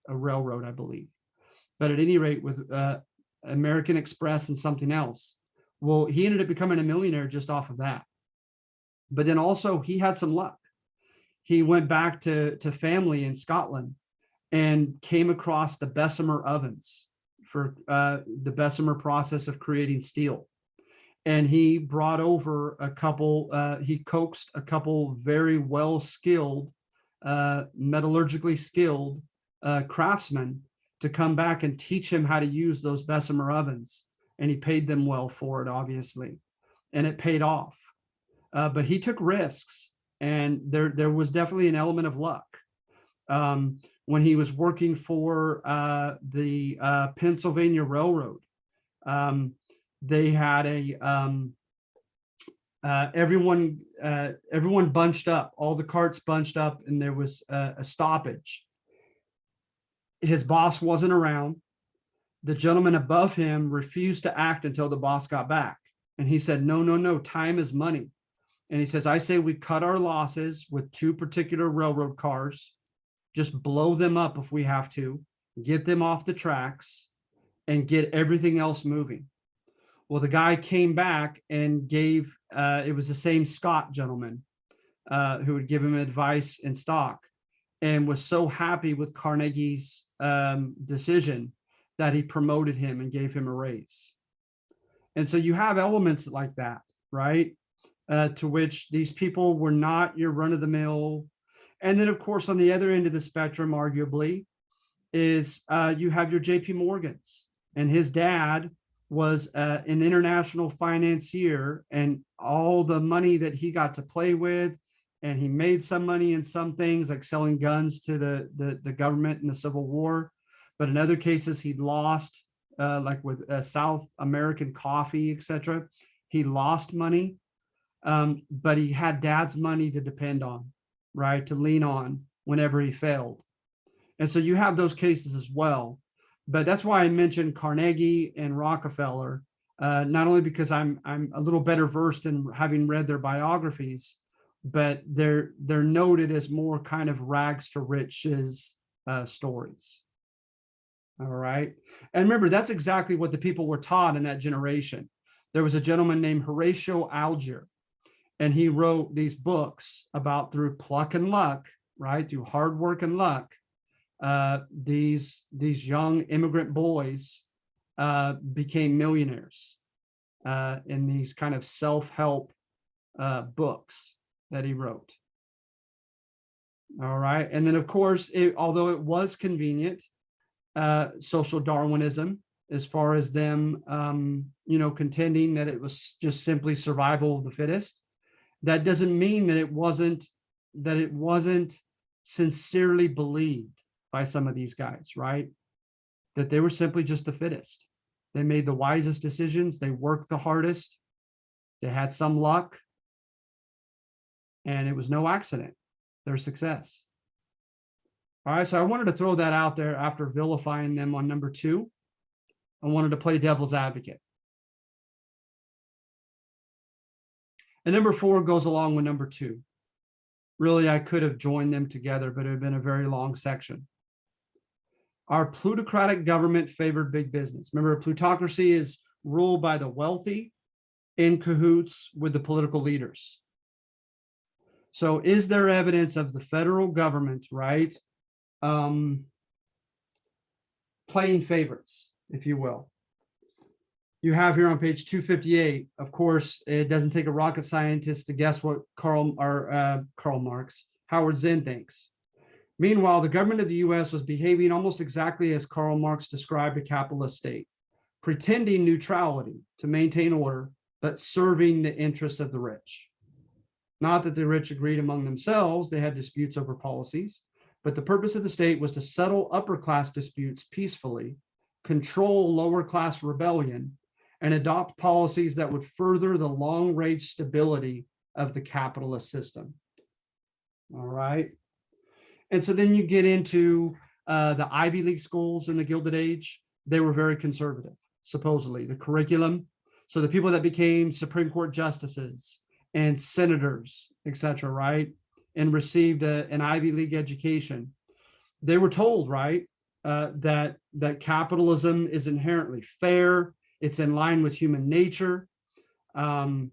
railroad, I believe. But at any rate, with American Express and something else, well, he ended up becoming a millionaire just off of that. But then also he had some luck. He went back to family in Scotland and came across the Bessemer ovens for the Bessemer process of creating steel. And he brought over he coaxed a couple very well-skilled, metallurgically skilled craftsmen to come back and teach him how to use those Bessemer ovens. And he paid them well for it, obviously. And it paid off. But he took risks, and there was definitely an element of luck. When he was working for the Pennsylvania Railroad, they had everyone bunched up, all the carts bunched up, and there was a stoppage. His boss wasn't around. The gentleman above him refused to act until the boss got back. And he said, no, time is money. And he says, I say we cut our losses with 2 particular railroad cars, just blow them up if we have to, get them off the tracks, and get everything else moving. Well, the guy came back and gave, it was the same Scott gentleman who would give him advice in stock, and was so happy with Carnegie's decision that he promoted him and gave him a raise. And so you have elements like that, right? To which these people were not your run-of-the-mill. And then, of course, on the other end of the spectrum, arguably, is you have your JP Morgans. And his dad was an international financier, and all the money that he got to play with, and he made some money in some things, like selling guns to the government in the Civil War. But in other cases, he lost, like with South American coffee, etc. He lost money. But he had dad's money to depend on, right? To lean on whenever he failed. And so you have those cases as well. But that's why I mentioned Carnegie and Rockefeller, not only because I'm a little better versed in having read their biographies, but they're noted as more kind of rags to riches stories. All right. And remember, that's exactly what the people were taught in that generation. There was a gentleman named Horatio Alger. And he wrote these books about through pluck and luck, right? Through hard work and luck, these young immigrant boys became millionaires in these kind of self-help books that he wrote. All right. And then, of course, although it was convenient, social Darwinism, as far as them, contending that it was just simply survival of the fittest, that doesn't mean that it wasn't sincerely believed by some of these guys, right? That they were simply just the fittest. They made the wisest decisions. They worked the hardest. They had some luck. And it was no accident, their success. All right, so I wanted to throw that out there after vilifying them on number 2. I wanted to play devil's advocate. And number 4 goes along with number 2. Really, I could have joined them together, but it would have been a very long section. Our plutocratic government favored big business. Remember, plutocracy is ruled by the wealthy in cahoots with the political leaders. So is there evidence of the federal government, right, playing favorites, if you will? You have here on page 258, of course, it doesn't take a rocket scientist to guess what Howard Zinn thinks. Meanwhile, the government of the US was behaving almost exactly as Karl Marx described a capitalist state, pretending neutrality to maintain order, but serving the interest of the rich. Not that the rich agreed among themselves, they had disputes over policies, but the purpose of the state was to settle upper class disputes peacefully, control lower class rebellion, and adopt policies that would further the long-range stability of the capitalist system. All right. And so then you get into the Ivy League schools in the Gilded Age. They were very conservative, supposedly. The curriculum, so the people that became Supreme Court justices and senators, etc., right, and received an Ivy League education, they were told, right, that capitalism is inherently fair, it's in line with human nature, you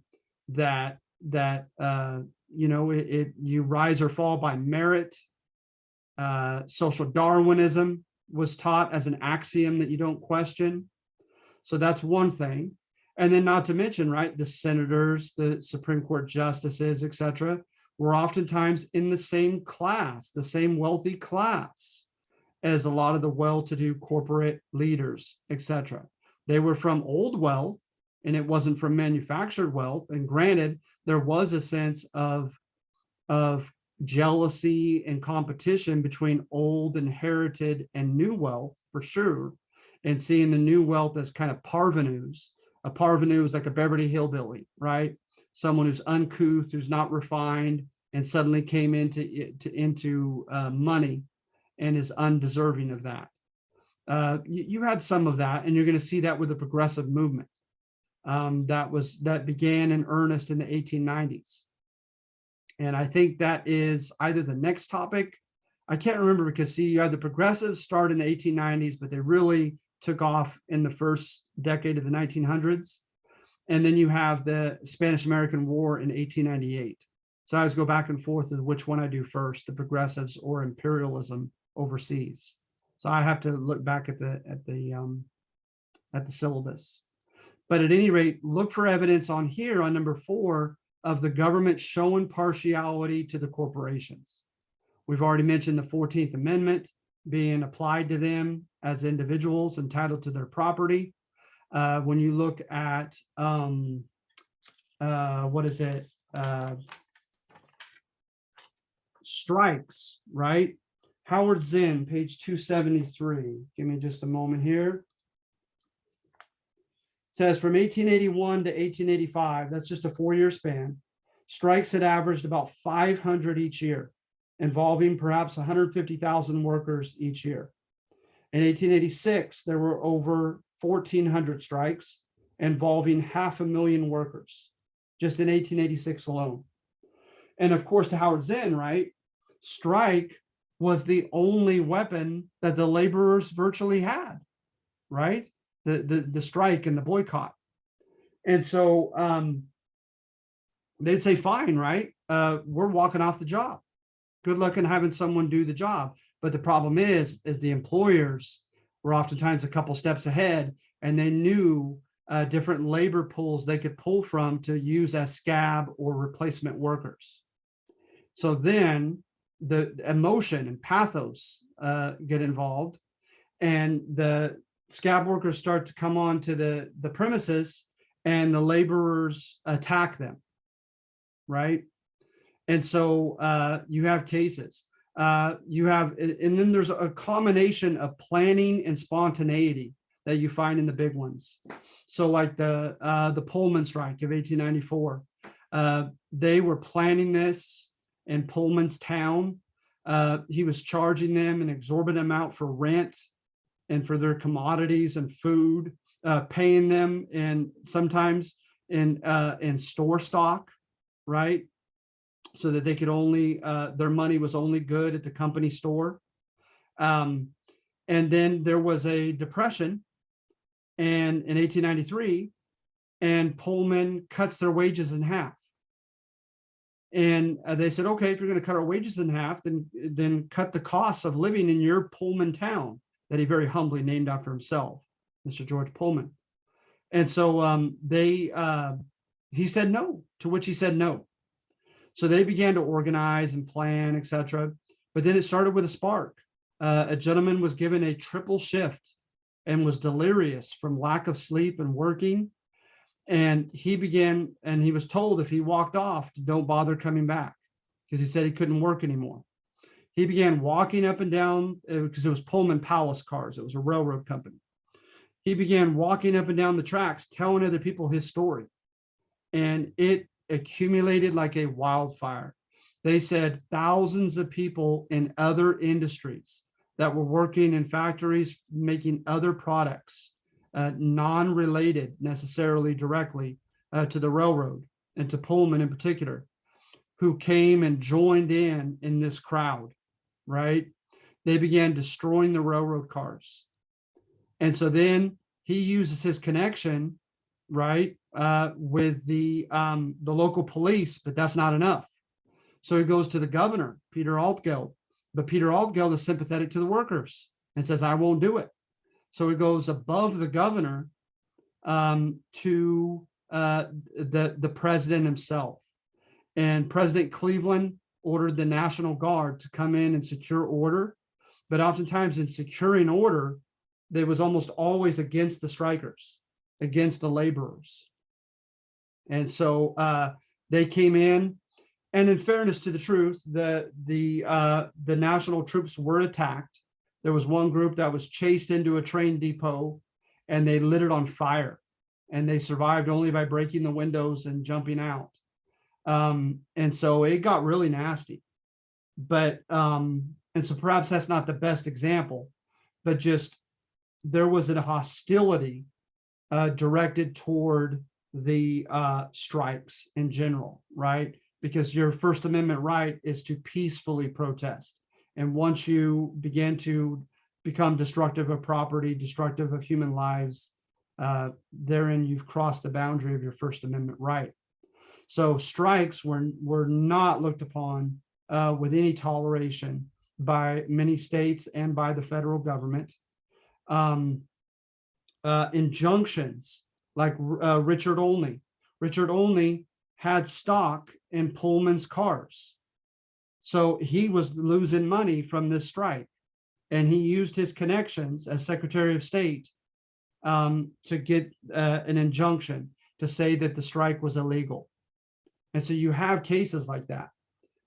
rise or fall by merit. Social Darwinism was taught as an axiom that you don't question. So that's one thing. And then not to mention, right, the senators, the Supreme Court justices, etc., were oftentimes in the same class, the same wealthy class as a lot of the well-to-do corporate leaders, etc. They were from old wealth, and it wasn't from manufactured wealth. And granted, there was a sense of jealousy and competition between old, inherited, and new wealth, for sure, and seeing the new wealth as kind of parvenus. A parvenu is like a Beverly hillbilly, right? Someone who's uncouth, who's not refined, and suddenly came into money and is undeserving of that. You had some of that, and you're going to see that with the progressive movement that began in earnest in the 1890s. And I think that is either the next topic. I can't remember, because see, you had the progressives start in the 1890s, but they really took off in the first decade of the 1900s. And then you have the Spanish-American War in 1898. So I always go back and forth with which one I do first, the progressives or imperialism overseas. So I have to look back at the syllabus. But at any rate, look for evidence on here on number 4 of the government showing partiality to the corporations. We've already mentioned the 14th Amendment being applied to them as individuals entitled to their property. When you look at, strikes, right? Howard Zinn, page 273. Give me just a moment here. It says from 1881 to 1885, that's just a 4-year span, strikes had averaged about 500 each year, involving perhaps 150,000 workers each year. In 1886, there were over 1,400 strikes involving 500,000 workers, just in 1886 alone. And of course, to Howard Zinn, right, strike was the only weapon that the laborers virtually had, right? The strike and the boycott. And so they'd say, fine, right? We're walking off the job. Good luck in having someone do the job. But the problem is the employers were oftentimes a couple steps ahead, and they knew different labor pools they could pull from to use as scab or replacement workers. So then the emotion and pathos get involved, and the scab workers start to come onto the premises, and the laborers attack them, right? And so you have cases. And then there's a combination of planning and spontaneity that you find in the big ones. So like the Pullman strike of 1894, they were planning this in Pullman's town. He was charging them an exorbitant amount for rent and for their commodities and food, paying them and sometimes in store stock, right? So that they could only, their money was only good at the company store. And then there was a depression and in 1893, and Pullman cuts their wages in half. And they said, okay, if you're going to cut our wages in half, then cut the costs of living in your Pullman town that he very humbly named after himself, Mr. George Pullman. And so he said no, to which he said no. So they began to organize and plan, etc. But then it started with a spark. A gentleman was given a triple shift and was delirious from lack of sleep and working. And he was told if he walked off, don't bother coming back, because he said he couldn't work anymore. He began walking up and down, because it was Pullman Palace Cars. It was a railroad company. He began walking up and down the tracks, telling other people his story. And it accumulated like a wildfire. They said thousands of people in other industries that were working in factories making other products, non-related necessarily directly to the railroad and to Pullman in particular, who came and joined in this crowd, right? They began destroying the railroad cars. And so then he uses his connection, right, with the local police, but that's not enough. So he goes to the governor, Peter Altgeld, but Peter Altgeld is sympathetic to the workers and says, I won't do it. So he goes above the governor to the president himself. And President Cleveland ordered the National Guard to come in and secure order. But oftentimes in securing order, they was almost always against the strikers, against the laborers. And so they came in, and in fairness to the truth, the national troops were attacked. There was one group that was chased into a train depot, and they lit it on fire, and they survived only by breaking the windows and jumping out. And so it got really nasty. But and so perhaps that's not the best example, but just there was a hostility directed toward the strikes in general, right? Because your First Amendment right is to peacefully protest. And once you begin to become destructive of property, destructive of human lives, therein you've crossed the boundary of your First Amendment right. So strikes were not looked upon with any toleration by many states and by the federal government. Injunctions like Richard Olney. Richard Olney had stock in Pullman's cars. So he was losing money from this strike. And he used his connections as Secretary of State to get an injunction to say that the strike was illegal. And so you have cases like that.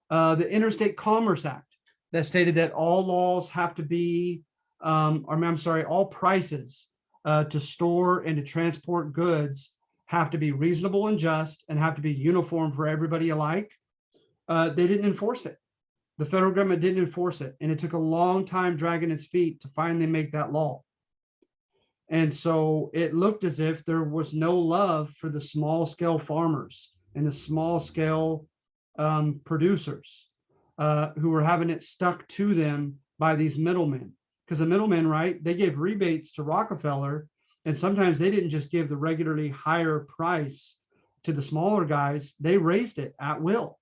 The Interstate Commerce Act that stated that all laws have to be, all prices to store and to transport goods have to be reasonable and just and have to be uniform for everybody alike. They didn't enforce it. The federal government didn't enforce it. And it took a long time dragging its feet to finally make that law. And so it looked as if there was no love for the small scale farmers and the small scale producers who were having it stuck to them by these middlemen. Because the middlemen, right, they gave rebates to Rockefeller, and sometimes they didn't just give the regularly higher price to the smaller guys, they raised it at will.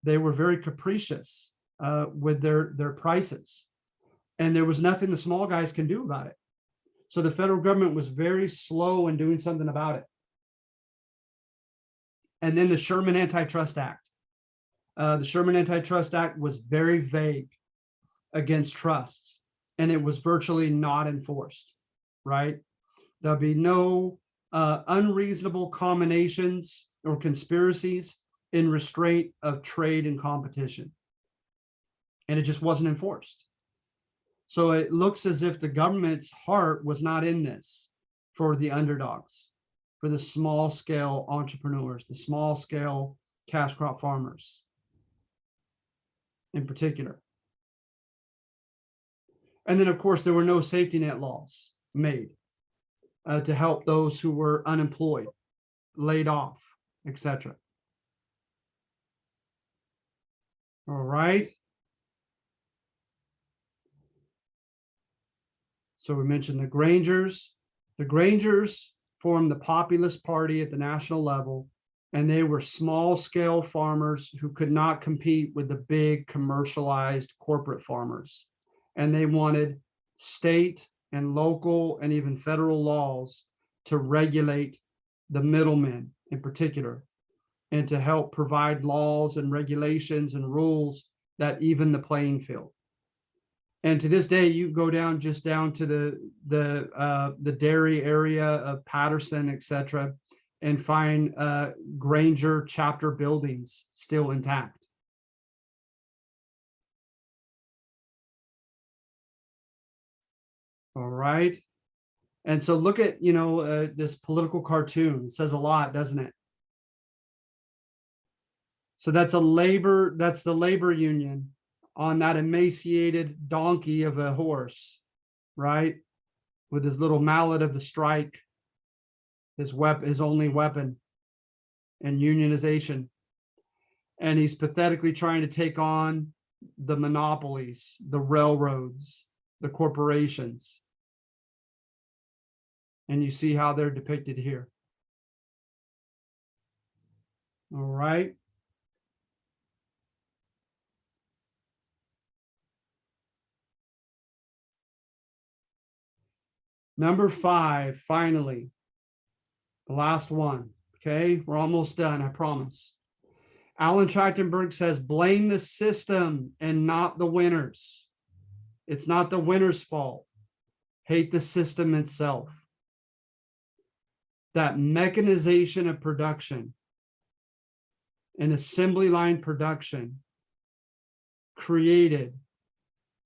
They were very capricious with their prices, and there was nothing the small guys can do about it. So the federal government was very slow in doing something about it. And then the Sherman Antitrust Act. The Sherman Antitrust Act was very vague against trusts, and it was virtually not enforced, right? There'll be no unreasonable combinations or conspiracies in restraint of trade and competition. And it just wasn't enforced. So it looks as if the government's heart was not in this for the underdogs, for the small scale entrepreneurs, the small scale cash crop farmers in particular. And then, of course, there were no safety net laws made to help those who were unemployed, laid off, etc. All right. So we mentioned the Grangers. The Grangers formed the Populist Party at the national level, and they were small scale farmers who could not compete with the big commercialized corporate farmers. And they wanted state and local and even federal laws to regulate the middlemen in particular, and to help provide laws and regulations and rules that even the playing field. And to this day, you go down to the dairy area of Patterson, etc., and find Granger chapter buildings still intact. All right. And so look at, this political cartoon. It says a lot, doesn't it? So that's the labor union on that emaciated donkey of a horse, right? With his little mallet of the strike, his only weapon, and unionization. And he's pathetically trying to take on the monopolies, the railroads, the corporations. And you see how they're depicted here. All right. Number 5, finally, the last one. Okay, we're almost done, I promise. Alan Trachtenberg says, blame the system and not the winners. It's not the winner's fault. Hate the system itself. That mechanization of production and assembly line production created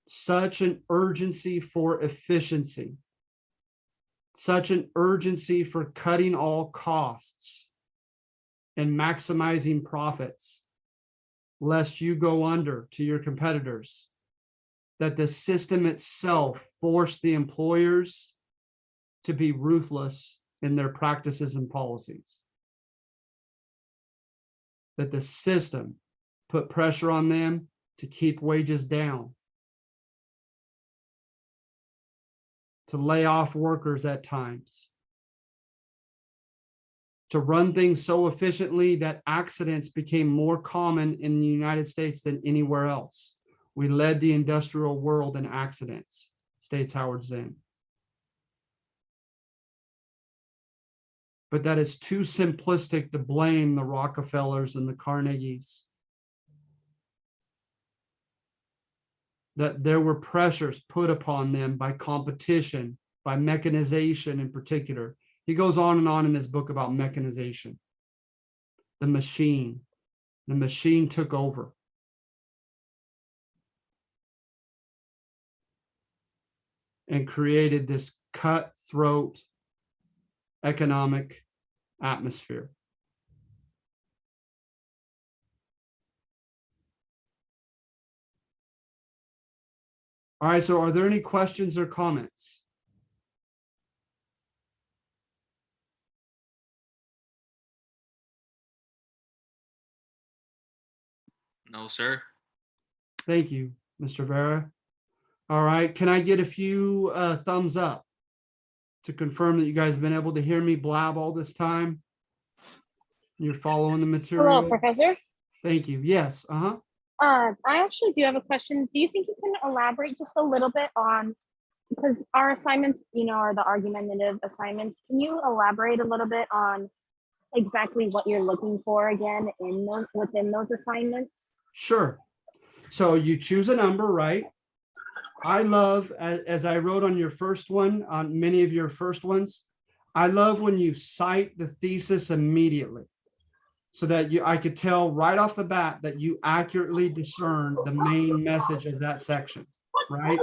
such an urgency for efficiency, such an urgency for cutting all costs and maximizing profits, lest you go under to your competitors, that the system itself forced the employers to be ruthless in their practices and policies. That the system put pressure on them to keep wages down, to lay off workers at times, to run things so efficiently that accidents became more common in the United States than anywhere else. We led the industrial world in accidents, states Howard Zinn. But that it's too simplistic to blame the Rockefellers and the Carnegies. That there were pressures put upon them by competition, by mechanization in particular. He goes on and on in his book about mechanization. The machine took over. And created this cutthroat economic atmosphere. All right, so are there any questions or comments? No, sir. Thank you, Mr. Vera. All right, can I get a few thumbs up to confirm that you guys have been able to hear me blab all this time? You're following the Hello, material. Professor. Thank you. Yes. Uh-huh. I actually do have a question. Do you think you can elaborate just a little bit on, because our assignments, are the argumentative assignments. Can you elaborate a little bit on exactly what you're looking for again within those assignments? Sure. So you choose a number, right? I love, as I wrote on your first one, on many of your first ones, I love when you cite the thesis immediately, so that I could tell right off the bat that you accurately discern the main message of that section, right?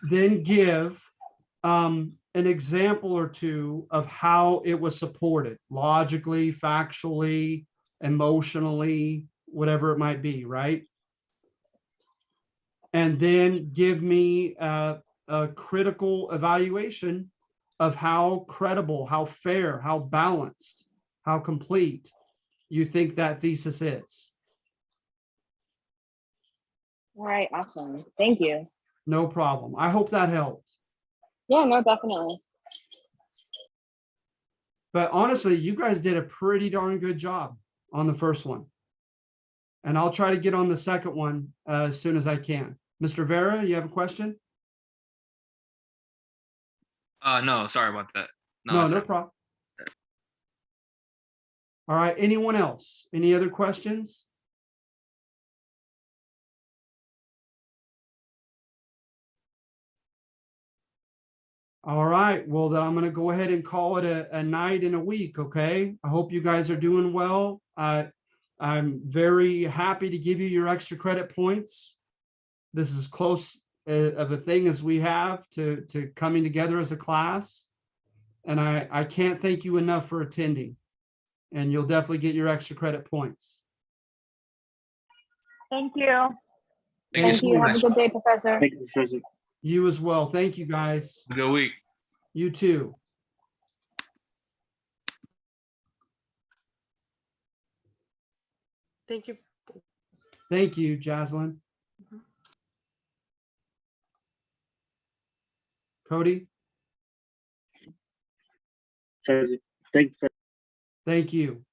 Then give an example or two of how it was supported, logically, factually, emotionally, whatever it might be, right? And then give me a critical evaluation of how credible, how fair, how balanced, how complete you think that thesis is. All right, awesome. Thank you. No problem. I hope that helped. Yeah, no, definitely. But honestly, you guys did a pretty darn good job on the first one. And I'll try to get on the second one as soon as I can. Mr. Vera, you have a question? No, sorry about that. No problem. All right, anyone else? Any other questions? All right, well, then I'm going to go ahead and call it a night and a week, okay? I hope you guys are doing well. I'm very happy to give you your extra credit points. This is close of a thing as we have to coming together as a class. And I can't thank you enough for attending. And you'll definitely get your extra credit points. Thank you. Thank you You. so Have a much. good day, Professor. Thank you, Professor. You as well. Thank you, guys. Have a good week. You too. Thank you. Thank you, Jaslyn. Cody, Professor. Thank you. thank you.